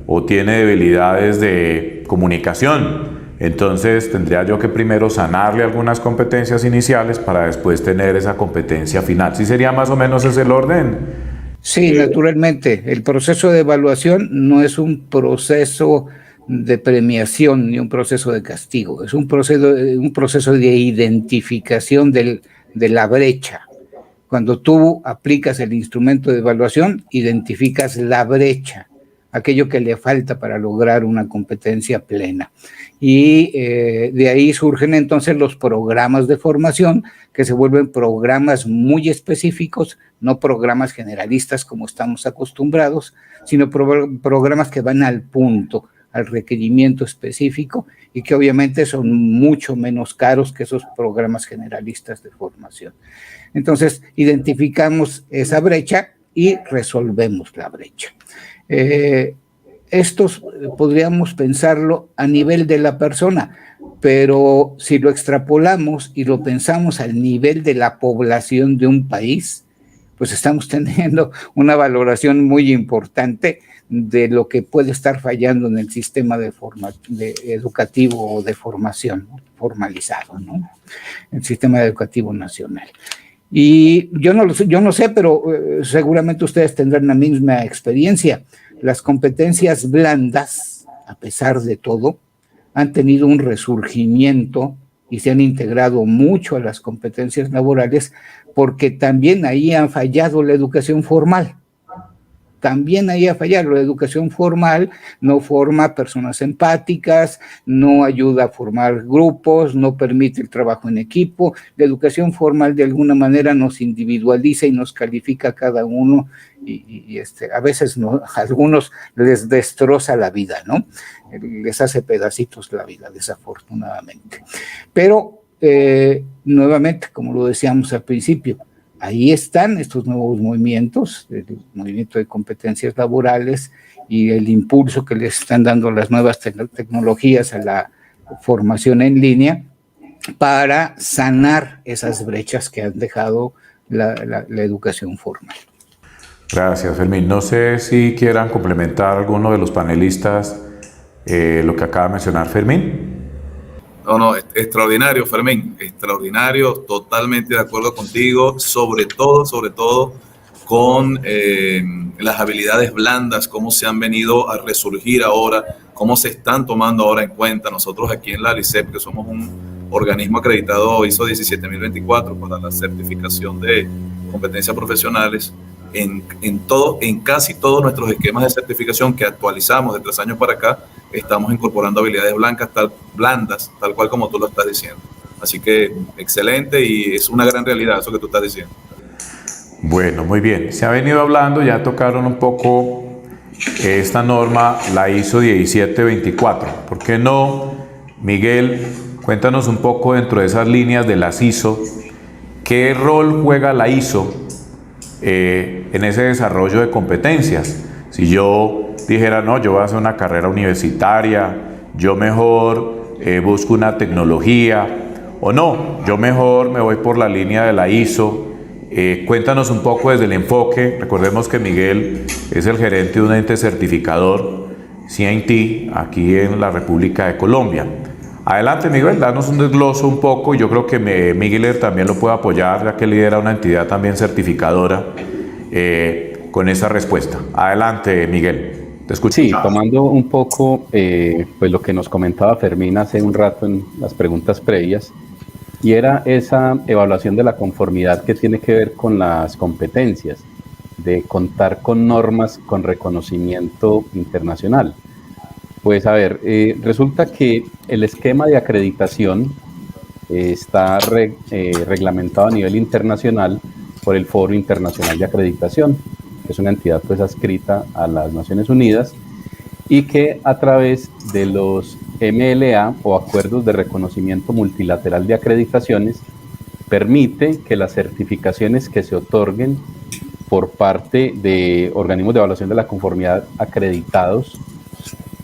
o tiene debilidades de comunicación. Entonces tendría yo que primero sanarle algunas competencias iniciales para después tener esa competencia final. ¿Sí sería más o menos ese el orden? Sí, naturalmente. El proceso de evaluación no es un proceso de premiación ni un proceso de castigo, es un proceso de identificación de la brecha. Cuando tú aplicas el instrumento de evaluación, identificas la brecha, aquello que le falta para lograr una competencia plena. Y de ahí surgen entonces los programas de formación, que se vuelven programas muy específicos, no programas generalistas como estamos acostumbrados, sino programas que van al punto, al requerimiento específico, y que obviamente son mucho menos caros que esos programas generalistas de formación. Entonces, identificamos esa brecha y resolvemos la brecha. Estos podríamos pensarlo a nivel de la persona, pero si lo extrapolamos y lo pensamos al nivel de la población de un país, pues estamos teniendo una valoración muy importante de lo que puede estar fallando en el sistema educativo o de formación, ¿no? Formalizado, ¿no? El sistema educativo nacional. Y yo no sé, pero seguramente ustedes tendrán la misma experiencia. Las competencias blandas, a pesar de todo, han tenido un resurgimiento y se han integrado mucho a las competencias laborales, porque también ahí ha fallado la educación formal. También ahí ha fallado. La educación formal no forma personas empáticas, no ayuda a formar grupos, no permite el trabajo en equipo. La educación formal de alguna manera nos individualiza y nos califica a cada uno y a veces a algunos les destroza la vida, ¿no? Les hace pedacitos la vida, desafortunadamente. Pero, nuevamente, como lo decíamos al principio, ahí están estos nuevos movimientos, el movimiento de competencias laborales y el impulso que les están dando las nuevas tecnologías a la formación en línea para sanar esas brechas que han dejado la educación formal. Gracias, Fermín. No sé si quieran complementar alguno de los panelistas lo que acaba de mencionar Fermín. No, extraordinario, Fermín, extraordinario, totalmente de acuerdo contigo, sobre todo con las habilidades blandas, cómo se han venido a resurgir ahora, cómo se están tomando ahora en cuenta. Nosotros aquí en la LICEP, que somos un organismo acreditado ISO 17024 para la certificación de competencias profesionales, en casi todos nuestros esquemas de certificación que actualizamos de 3 años para acá, estamos incorporando habilidades blandas, tal cual como tú lo estás diciendo. Así que excelente, y es una gran realidad eso que tú estás diciendo. Bueno, muy bien. Se ha venido hablando, ya tocaron un poco esta norma, la ISO 17024. ¿Por qué no, Miguel? Cuéntanos un poco dentro de esas líneas de las ISO, ¿qué rol juega la ISO en ese desarrollo de competencias? Si yo dijera, no, yo voy a hacer una carrera universitaria, yo mejor busco una tecnología, o no, yo mejor me voy por la línea de la ISO. Cuéntanos un poco desde el enfoque. Recordemos que Miguel es el gerente de un ente certificador, CINT, aquí en la República de Colombia. Adelante, Miguel, danos un desgloso un poco. Yo creo que Miguel también lo puede apoyar, ya que lidera una entidad también certificadora, con esa respuesta. Adelante, Miguel, te escucho. Sí, tomando un poco pues lo que nos comentaba Fermín hace un rato en las preguntas previas, y era esa evaluación de la conformidad que tiene que ver con las competencias, de contar con normas con reconocimiento internacional. Pues a ver, resulta que el esquema de acreditación está reglamentado a nivel internacional por el Foro Internacional de Acreditación, que es una entidad pues adscrita a las Naciones Unidas, y que a través de los MLA o Acuerdos de Reconocimiento Multilateral de Acreditaciones permite que las certificaciones que se otorguen por parte de organismos de evaluación de la conformidad acreditados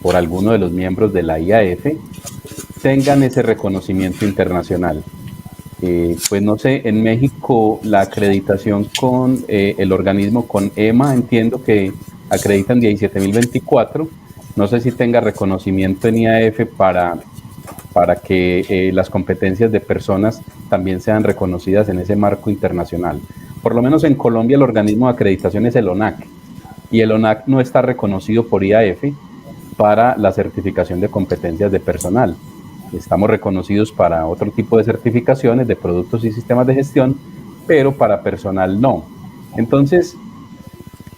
por alguno de los miembros de la IAF tengan ese reconocimiento internacional. Pues no sé, en México la acreditación con el organismo, con EMA, entiendo que acreditan 17024, no sé si tenga reconocimiento en IAF para para que las competencias de personas también sean reconocidas en ese marco internacional. Por lo menos en Colombia el organismo de acreditación es el ONAC, y el ONAC no está reconocido por IAF para la certificación de competencias de personal. Estamos reconocidos para otro tipo de certificaciones de productos y sistemas de gestión, pero para personal no. Entonces,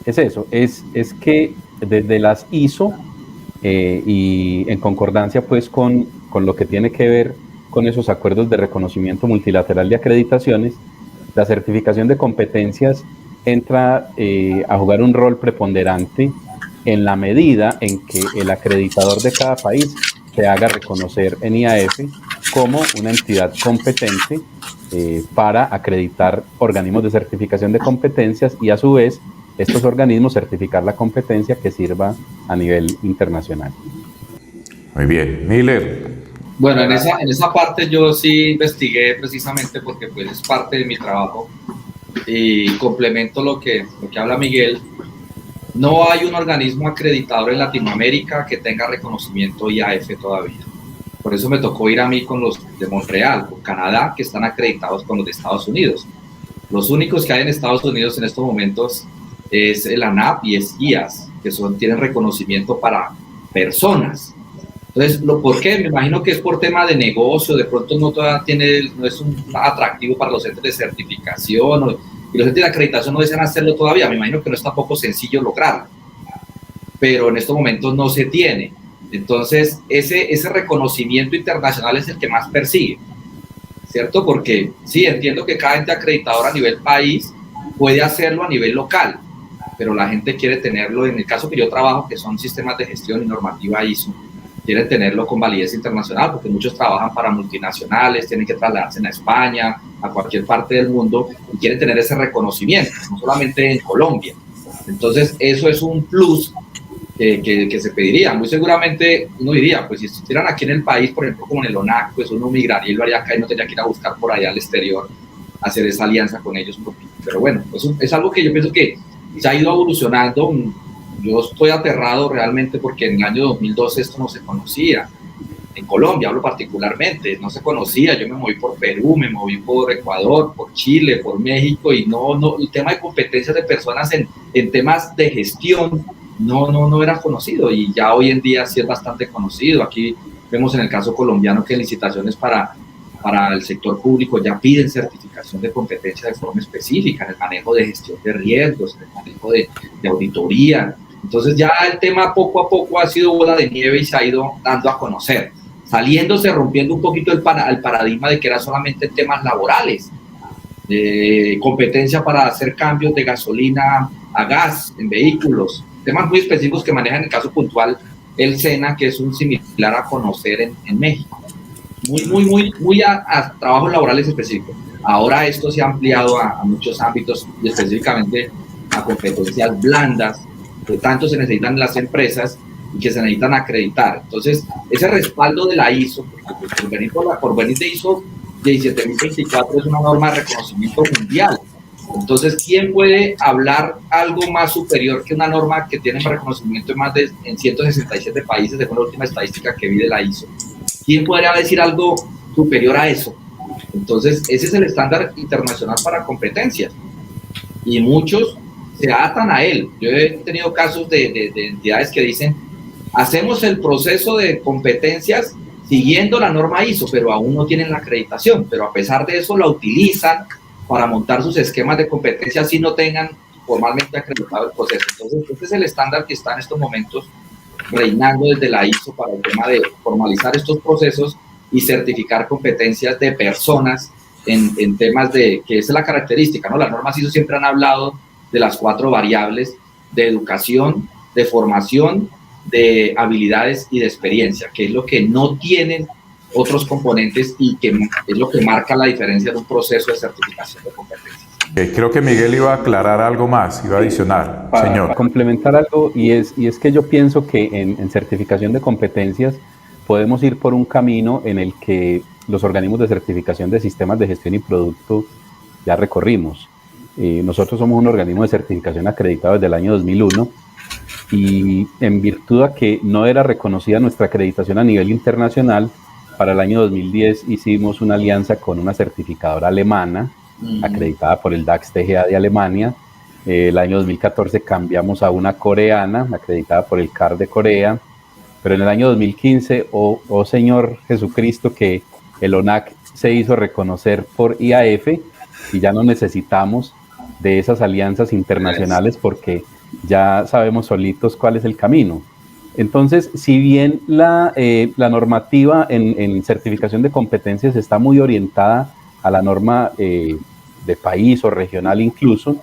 es eso, es que desde las ISO y en concordancia pues con lo que tiene que ver con esos acuerdos de reconocimiento multilateral de acreditaciones, la certificación de competencias entra a jugar un rol preponderante en la medida en que el acreditador de cada país se haga reconocer en IAF como una entidad competente para acreditar organismos de certificación de competencias y a su vez estos organismos certificar la competencia que sirva a nivel internacional. Muy bien. Miller. Bueno, en esa parte yo sí investigué precisamente porque pues es parte de mi trabajo y complemento lo que habla Miguel. No hay un organismo acreditador en Latinoamérica que tenga reconocimiento IAF todavía. Por eso me tocó ir a mí con los de Montreal, con Canadá, que están acreditados con los de Estados Unidos. Los únicos que hay en Estados Unidos en estos momentos es el ANAP y es IAS, que tienen reconocimiento para personas. Entonces, ¿por qué? Me imagino que es por tema de negocio, de pronto no es un atractivo para los entes de certificación y los entes de acreditación no desean hacerlo todavía. Me imagino que no es tampoco sencillo lograrlo, pero en estos momentos no se tiene. Entonces, ese reconocimiento internacional es el que más persigue, ¿cierto? Porque sí, entiendo que cada ente acreditador a nivel país puede hacerlo a nivel local, pero la gente quiere tenerlo, en el caso que yo trabajo, que son sistemas de gestión y normativa ISO, quieren tenerlo con validez internacional, porque muchos trabajan para multinacionales, tienen que trasladarse a España, a cualquier parte del mundo, y quieren tener ese reconocimiento, no solamente en Colombia. Entonces, eso es un plus que se pediría. Muy seguramente uno diría, pues si estuvieran aquí en el país, por ejemplo, como en el ONAC, pues uno migraría y lo haría acá y no tendría que ir a buscar por allá al exterior, hacer esa alianza con ellos un poquito. Pero bueno, es algo que yo pienso que se ha ido evolucionando. Yo estoy aterrado realmente porque en el año 2012 esto no se conocía. En Colombia hablo particularmente, no se conocía. Yo me moví por Perú, me moví por Ecuador, por Chile, por México y no el tema de competencias de personas en temas de gestión no era conocido y ya hoy en día sí es bastante conocido. Aquí vemos en el caso colombiano que en licitaciones para el sector público ya piden certificación de competencia de forma específica en el manejo de gestión de riesgos, en el manejo de auditoría. Entonces ya el tema poco a poco ha sido bola de nieve y se ha ido dando a conocer, saliéndose, rompiendo un poquito el paradigma de que era solamente temas laborales, de competencia para hacer cambios de gasolina a gas en vehículos, temas muy específicos que maneja en el caso puntual el SENA, que es un similar a conocer en México. Muy a trabajos laborales específicos. Ahora esto se ha ampliado a muchos ámbitos y específicamente a competencias blandas que tanto se necesitan en las empresas y que se necesitan acreditar. Entonces, ese respaldo de la ISO, por venir de ISO 17024 es una norma de reconocimiento mundial. Entonces, ¿quién puede hablar algo más superior que una norma que tiene reconocimiento en 167 países, según la última estadística que vi de la ISO? ¿Quién podría decir algo superior a eso? Entonces, ese es el estándar internacional para competencias. Y muchos se atan a él. Yo he tenido casos de entidades que dicen, hacemos el proceso de competencias siguiendo la norma ISO, pero aún no tienen la acreditación. Pero a pesar de eso, la utilizan para montar sus esquemas de competencia si no tengan formalmente acreditado el proceso. Entonces, este es el estándar que está en estos momentos reinando desde la ISO para el tema de formalizar estos procesos y certificar competencias de personas en temas que esa es la característica, ¿no? Las normas ISO siempre han hablado de las 4 variables de educación, de formación, de habilidades y de experiencia, que es lo que no tienen otros componentes y que es lo que marca la diferencia de un proceso de certificación de competencias. Creo que Miguel iba a aclarar algo más, iba a adicionar, señor. Para complementar algo, y es que yo pienso que en certificación de competencias podemos ir por un camino en el que los organismos de certificación de sistemas de gestión y producto ya recorrimos. Nosotros somos un organismo de certificación acreditado desde el año 2001 y en virtud a que no era reconocida nuestra acreditación a nivel internacional, Para el año 2010 hicimos una alianza con una certificadora alemana, acreditada por el DAX TGA de Alemania. El año 2014 cambiamos a una coreana, acreditada por el CAR de Corea. Pero en el año 2015, oh Señor Jesucristo, que el ONAC se hizo reconocer por IAF y ya no necesitamos de esas alianzas internacionales porque ya sabemos solitos cuál es el camino. Entonces, si bien la normativa en certificación de competencias está muy orientada a la norma de país o regional incluso,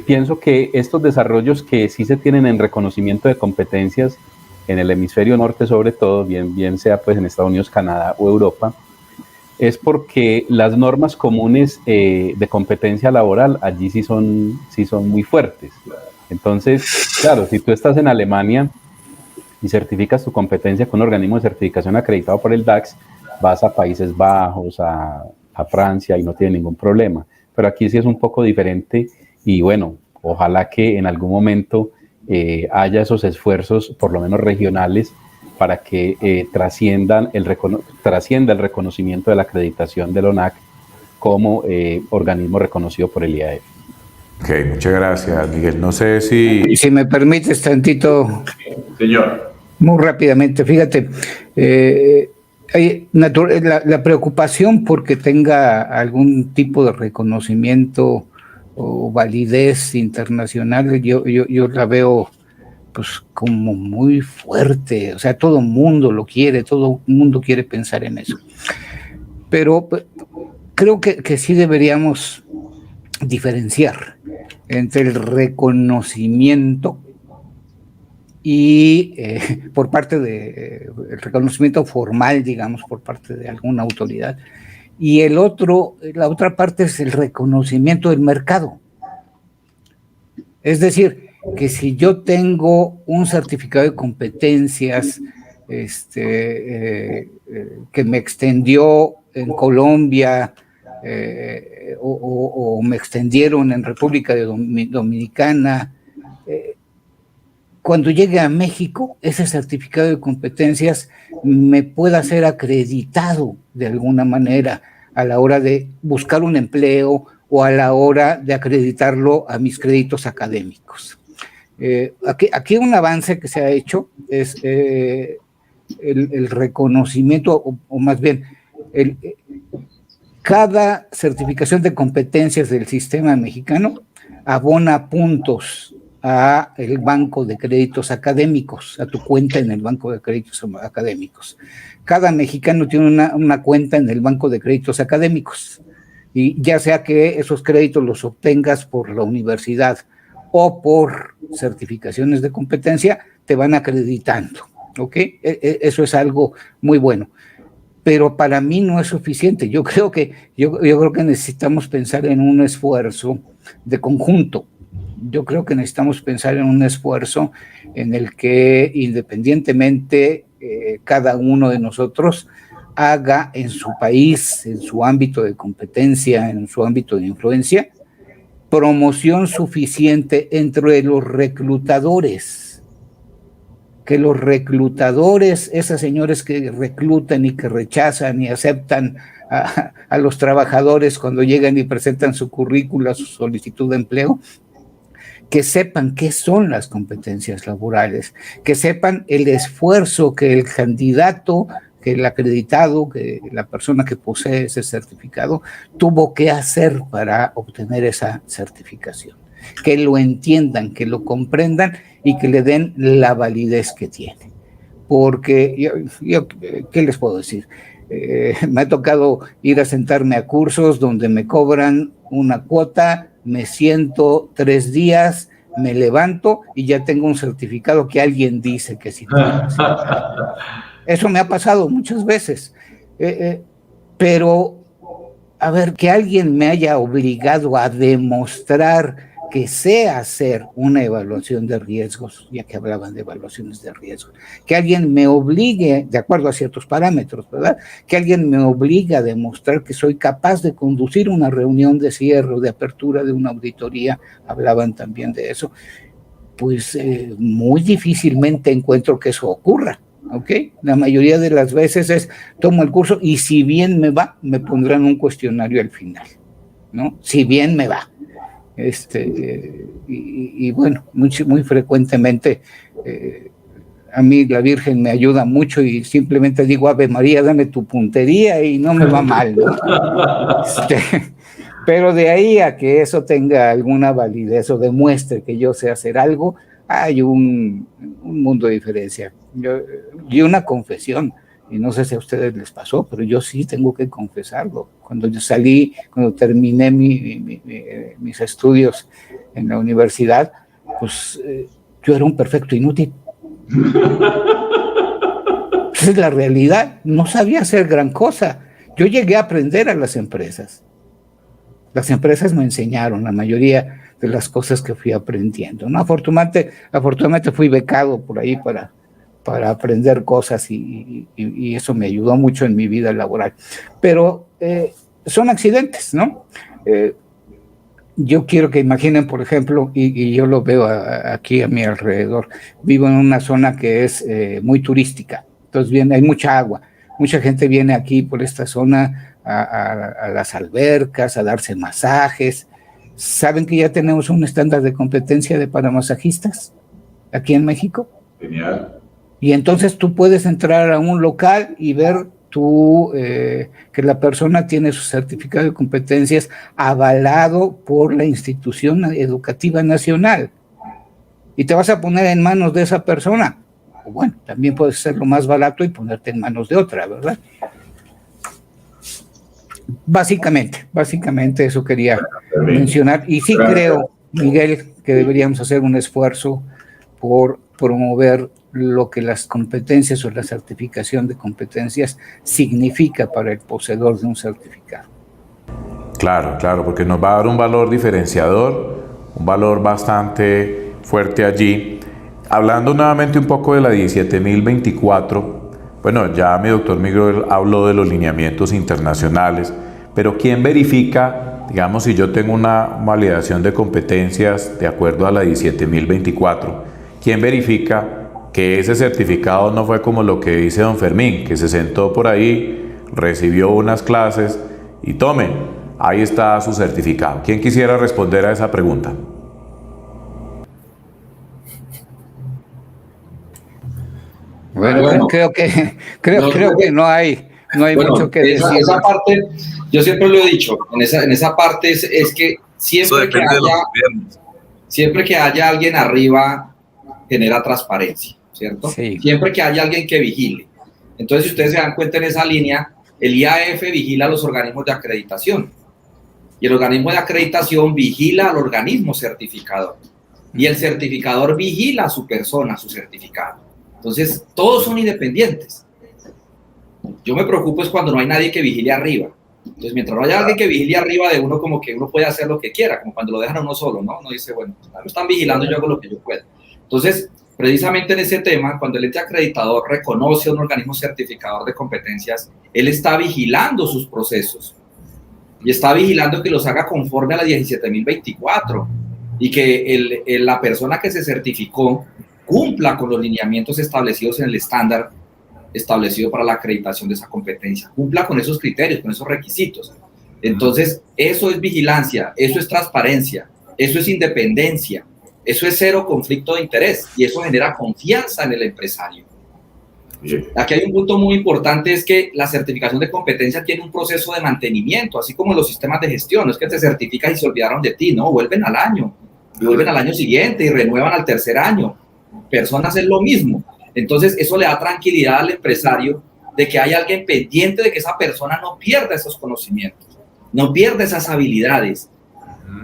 pienso que estos desarrollos que sí se tienen en reconocimiento de competencias en el hemisferio norte sobre todo, bien sea pues en Estados Unidos, Canadá o Europa, es porque las normas comunes de competencia laboral allí sí son muy fuertes. Entonces, claro, si tú estás en Alemania y certificas tu competencia con un organismo de certificación acreditado por el DAX, vas a Países Bajos, a Francia y no tiene ningún problema. Pero aquí sí es un poco diferente y bueno, ojalá que en algún momento haya esos esfuerzos, por lo menos regionales, para que trascienda el reconocimiento de la acreditación del ONAC como organismo reconocido por el IAF. Ok, muchas gracias, Miguel. No sé si... Y si me permites tantito... Señor. Muy rápidamente, fíjate, la preocupación porque tenga algún tipo de reconocimiento o validez internacional, yo la veo pues como muy fuerte, o sea, todo el mundo lo quiere, todo el mundo quiere pensar en eso. Pero creo que sí deberíamos diferenciar entre el reconocimiento y por parte de el reconocimiento formal, digamos, por parte de alguna autoridad, y la otra parte es el reconocimiento del mercado. Es decir, que si yo tengo un certificado de competencias que me extendió en Colombia o me extendieron en República Dominicana, cuando llegue a México, ese certificado de competencias me pueda ser acreditado de alguna manera a la hora de buscar un empleo o a la hora de acreditarlo a mis créditos académicos. Aquí un avance que se ha hecho es el reconocimiento, o más bien, cada certificación de competencias del sistema mexicano abona puntos a el banco de créditos académicos, a tu cuenta en el banco de créditos académicos. Cada mexicano tiene una cuenta en el banco de créditos académicos, y ya sea que esos créditos los obtengas por la universidad o por certificaciones de competencia, te van acreditando, ¿ok? Eso es algo muy bueno. Pero para mí no es suficiente. Yo creo que necesitamos pensar en un esfuerzo de conjunto. Yo creo que necesitamos pensar en un esfuerzo en el que independientemente cada uno de nosotros haga en su país, en su ámbito de competencia, en su ámbito de influencia, promoción suficiente entre los reclutadores. Que los reclutadores, esos señores que reclutan y que rechazan y aceptan a los trabajadores cuando llegan y presentan su currícula, su solicitud de empleo, que sepan qué son las competencias laborales, que sepan el esfuerzo que el candidato, que el acreditado, que la persona que posee ese certificado tuvo que hacer para obtener esa certificación. Que lo entiendan, que lo comprendan y que le den la validez que tiene. Porque yo ¿qué les puedo decir? Me ha tocado ir a sentarme a cursos donde me cobran una cuota, me siento 3 días, me levanto y ya tengo un certificado que alguien dice que sí. Eso me ha pasado muchas veces. Pero, a ver, que alguien me haya obligado a demostrar que sé hacer una evaluación de riesgos, ya que hablaban de evaluaciones de riesgos, que alguien me obligue, de acuerdo a ciertos parámetros, ¿verdad? Que alguien me obligue a demostrar que soy capaz de conducir una reunión de cierre o de apertura de una auditoría, hablaban también de eso, pues muy difícilmente encuentro que eso ocurra. ¿ok? La mayoría de las veces es, tomo el curso y si bien me va, me pondrán un cuestionario al final, ¿no? Si bien me va. Y bueno, muy frecuentemente a mí la Virgen me ayuda mucho y simplemente digo, Ave María, dame tu puntería y no me va mal, ¿no? Pero de ahí a que eso tenga alguna validez o demuestre que yo sé hacer algo, hay un mundo de diferencia. Y una confesión, y no sé si a ustedes les pasó, pero yo sí tengo que confesarlo. Cuando terminé mis estudios en la universidad, pues yo era un perfecto inútil. Esa es la realidad, no sabía hacer gran cosa. Yo llegué a aprender a las empresas. Las empresas me enseñaron la mayoría de las cosas que fui aprendiendo, ¿no? Afortunadamente fui becado por ahí para aprender cosas y eso me ayudó mucho en mi vida laboral. Pero son accidentes, ¿no? Yo quiero que imaginen, por ejemplo, y yo lo veo aquí a mi alrededor, vivo en una zona que es muy turística, entonces hay mucha agua, mucha gente viene aquí por esta zona a las albercas, a darse masajes. ¿Saben que ya tenemos un estándar de competencia de paramasajistas aquí en México? Genial. Y entonces tú puedes entrar a un local y ver que la persona tiene su certificado de competencias avalado por la institución educativa nacional. Y te vas a poner en manos de esa persona. O bueno, también puedes hacerlo más barato y ponerte en manos de otra, ¿verdad? Básicamente eso quería mencionar. Y sí creo, Miguel, que deberíamos hacer un esfuerzo por promover lo que las competencias o la certificación de competencias significa para el poseedor de un certificado. Claro, porque nos va a dar un valor diferenciador, un valor bastante fuerte allí. Hablando nuevamente un poco de la 17024, bueno, ya mi doctor Miguel habló de los lineamientos internacionales, pero ¿quién verifica, digamos, si yo tengo una validación de competencias de acuerdo a la 17024, quién verifica que ese certificado no fue como lo que dice don Fermín, que se sentó por ahí, recibió unas clases y tome, ahí está su certificado? ¿Quién quisiera responder a esa pregunta? Bueno, creo que no hay mucho que decir. Esa parte, yo siempre lo he dicho, en esa parte es que siempre que haya alguien arriba genera transparencia, ¿cierto? Sí. Siempre que haya alguien que vigile. Entonces, si ustedes se dan cuenta en esa línea, el IAF vigila a los organismos de acreditación y el organismo de acreditación vigila al organismo certificador y el certificador vigila a su persona, a su certificado. Entonces, todos son independientes. Yo me preocupo es cuando no hay nadie que vigile arriba. Entonces, mientras no haya alguien que vigile arriba de uno, como que uno puede hacer lo que quiera, como cuando lo dejan a uno solo, ¿no? Uno dice, bueno, me están vigilando, yo hago lo que yo pueda. Entonces, precisamente en ese tema, cuando el ente acreditador reconoce a un organismo certificador de competencias, él está vigilando sus procesos y está vigilando que los haga conforme a la 17024 y que la persona que se certificó cumpla con los lineamientos establecidos en el estándar establecido para la acreditación de esa competencia, cumpla con esos criterios, con esos requisitos. Entonces, eso es vigilancia, eso es transparencia, eso es independencia, eso es cero conflicto de interés y eso genera confianza en el empresario. Bien. Aquí hay un punto muy importante, es que la certificación de competencia tiene un proceso de mantenimiento, así como los sistemas de gestión. No es que te certificas y se olvidaron de ti, no, vuelven al año, y vuelven al año siguiente y renuevan al tercer año. Personas es lo mismo. Entonces, eso le da tranquilidad al empresario de que hay alguien pendiente de que esa persona no pierda esos conocimientos, no pierda esas habilidades.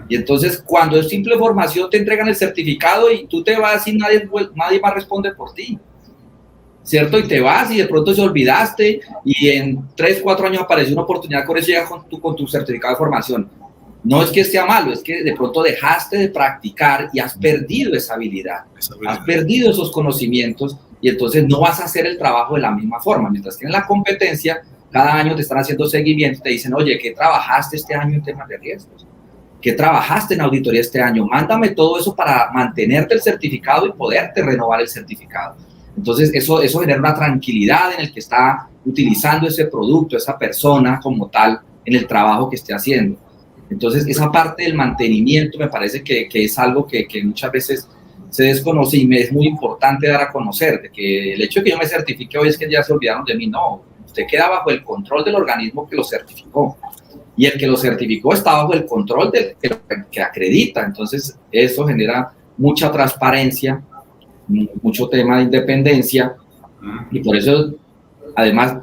Y entonces, cuando es simple formación, te entregan el certificado y tú te vas y nadie más responde por ti, ¿cierto? Y te vas y de pronto se olvidaste y en 3, 4 años apareció una oportunidad, con eso llegas con tu certificado de formación. No es que esté malo, es que de pronto dejaste de practicar y has perdido esa habilidad, has perdido esos conocimientos y entonces no vas a hacer el trabajo de la misma forma. Mientras que en la competencia, cada año te están haciendo seguimiento, te dicen, oye, ¿qué trabajaste este año en temas de riesgos? ¿Qué trabajaste en auditoría este año? Mándame todo eso para mantenerte el certificado y poderte renovar el certificado. Entonces, eso genera una tranquilidad en el que está utilizando ese producto, esa persona como tal, en el trabajo que esté haciendo. Entonces, esa parte del mantenimiento me parece que es algo que muchas veces se desconoce y me es muy importante dar a conocer, de que el hecho de que yo me certifique hoy es que ya se olvidaron de mí. No, usted queda bajo el control del organismo que lo certificó. Y el que lo certificó está bajo el control del que acredita. Entonces, eso genera mucha transparencia, mucho tema de independencia, y por eso, además, no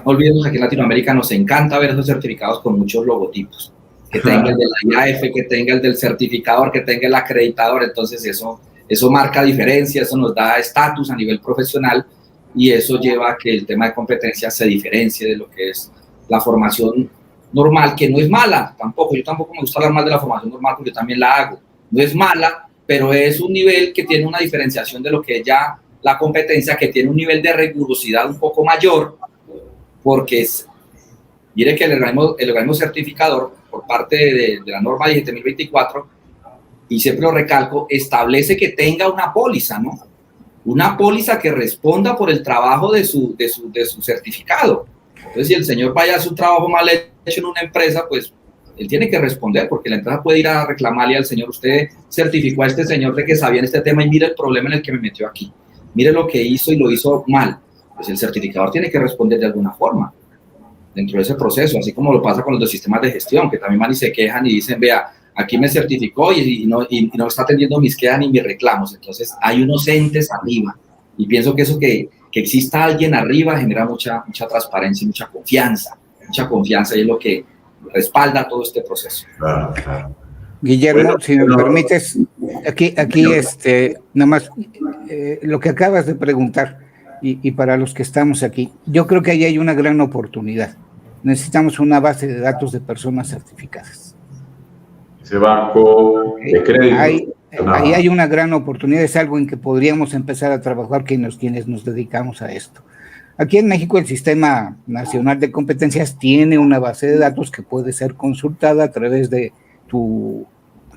olvidemos que aquí en Latinoamérica nos encanta ver esos certificados con muchos logotipos, que tenga el de la IAF, que tenga el del certificador, que tenga el acreditador. Entonces eso marca diferencia, eso nos da estatus a nivel profesional, y eso lleva a que el tema de competencia se diferencie de lo que es la formación normal, que no es mala tampoco. Yo tampoco me gusta hablar mal de la formación normal porque yo también la hago. No es mala, pero es un nivel que tiene una diferenciación de lo que es ya la competencia, que tiene un nivel de rigurosidad un poco mayor, porque mire que el organismo certificador, por parte de la norma 17.024, y siempre lo recalco, establece que tenga una póliza, ¿no? Una póliza que responda por el trabajo de su certificado. Entonces, si el señor vaya a hacer un trabajo mal hecho en una empresa, pues él tiene que responder, porque la empresa puede ir a reclamarle al señor: usted certificó a este señor de que sabía en este tema y mire el problema en el que me metió aquí, mire lo que hizo y lo hizo mal. Pues el certificador tiene que responder de alguna forma dentro de ese proceso, así como lo pasa con los sistemas de gestión, que también van y se quejan y dicen: vea, aquí me certificó y no está atendiendo mis quejas ni mis reclamos. Entonces hay unos entes arriba, y pienso que eso que exista alguien arriba genera mucha transparencia y mucha confianza, y es lo que respalda todo este proceso. Claro, claro. Guillermo, bueno, si me permites, aquí nada más lo que acabas de preguntar, y para los que estamos aquí, yo creo que ahí hay una gran oportunidad. Necesitamos una base de datos de personas certificadas. Ese banco de crédito. Ahí hay una gran oportunidad, es algo en que podríamos empezar a trabajar quienes nos dedicamos a esto. Aquí en México el Sistema Nacional de Competencias tiene una base de datos que puede ser consultada a través de tu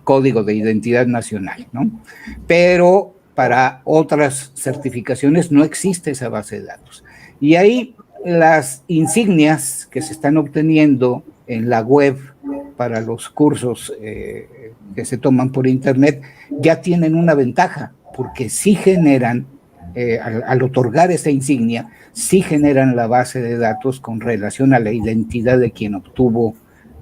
código de identidad nacional, ¿no? Pero para otras certificaciones no existe esa base de datos. Y ahí las insignias que se están obteniendo en la web para los cursos que se toman por internet ya tienen una ventaja, porque sí generan, al otorgar esa insignia, sí generan la base de datos con relación a la identidad de quien obtuvo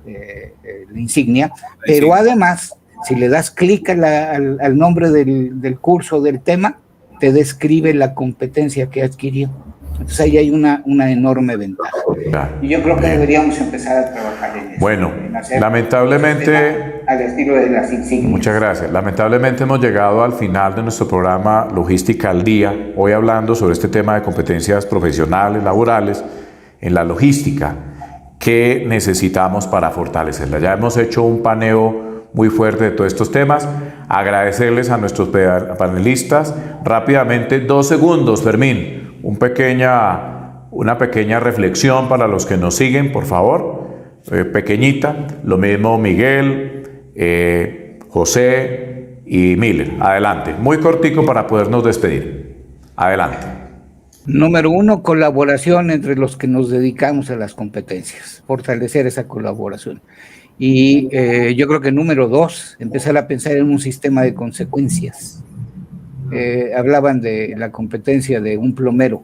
la insignia, pero además, si le das clic al nombre del curso, del tema, te describe la competencia que adquirió. Entonces ahí hay una enorme ventaja. Claro. Y yo creo que deberíamos empezar a trabajar en eso. Bueno, lamentablemente, al estilo de las insignias. Muchas gracias. Lamentablemente hemos llegado al final de nuestro programa Logística al Día, hoy hablando sobre este tema de competencias profesionales, laborales, en la logística, que necesitamos para fortalecerla. Ya hemos hecho un paneo muy fuerte de todos estos temas. Agradecerles a nuestros panelistas. Rápidamente, 2 segundos, Fermín. Una pequeña reflexión para los que nos siguen, por favor, pequeñita. Lo mismo Miguel, José y Miller. Adelante, muy cortico para podernos despedir. Adelante. Número 1, colaboración entre los que nos dedicamos a las competencias, fortalecer esa colaboración. Y yo creo que número 2, empezar a pensar en un sistema de consecuencias. Hablaban de la competencia de un plomero.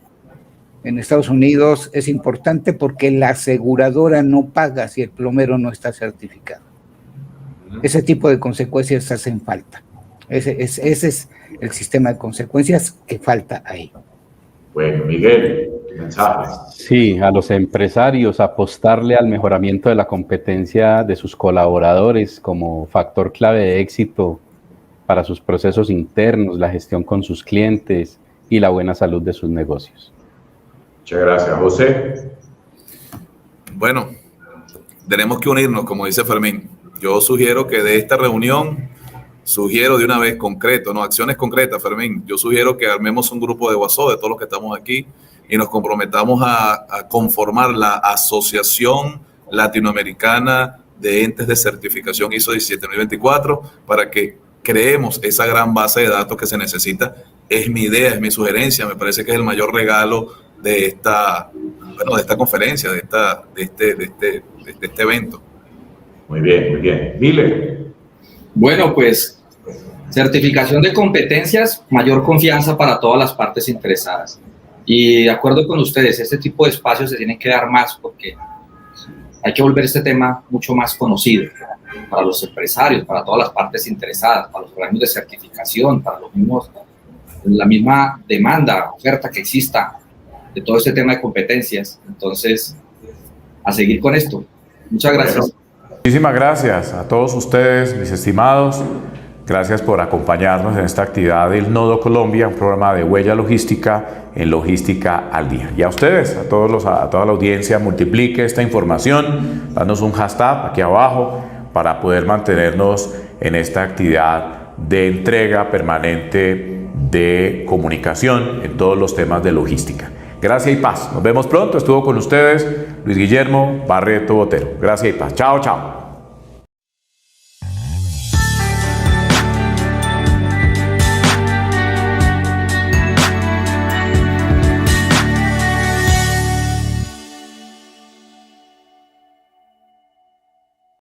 En Estados Unidos es importante porque la aseguradora no paga si el plomero no está certificado. Ese tipo de consecuencias hacen falta. Ese es el sistema de consecuencias que falta ahí. Bueno, Miguel, mensajes. Sí, a los empresarios apostarle al mejoramiento de la competencia de sus colaboradores como factor clave de éxito para sus procesos internos, la gestión con sus clientes y la buena salud de sus negocios. Muchas gracias, José. Bueno, tenemos que unirnos, como dice Fermín. Yo sugiero que de esta reunión, sugiero de una vez concreto, no acciones concretas, Fermín. Yo sugiero que armemos un grupo de WhatsApp de todos los que estamos aquí y nos comprometamos a conformar la Asociación Latinoamericana de Entes de Certificación ISO 17024 para que creemos esa gran base de datos que se necesita. Es mi idea, es mi sugerencia, me parece que es el mayor regalo de esta conferencia, de este evento. Muy bien, muy bien. Miller. Bueno, pues certificación de competencias, mayor confianza para todas las partes interesadas. Y de acuerdo con ustedes, este tipo de espacios se tienen que dar más porque hay que volver este tema mucho más conocido para los empresarios, para todas las partes interesadas, para los organismos de certificación, para los mismos, la misma demanda, oferta que exista de todo este tema de competencias. Entonces, a seguir con esto. Muchas gracias. Bueno, muchísimas gracias a todos ustedes, mis estimados. Gracias por acompañarnos en esta actividad del Nodo Colombia, un programa de Huella Logística en Logística al Día. Y a ustedes, a toda la audiencia, multiplique esta información, danos un hashtag aquí abajo para poder mantenernos en esta actividad de entrega permanente de comunicación en todos los temas de logística. Gracias y paz. Nos vemos pronto. Estuvo con ustedes Luis Guillermo Barreto Botero. Gracias y paz. Chao, chao.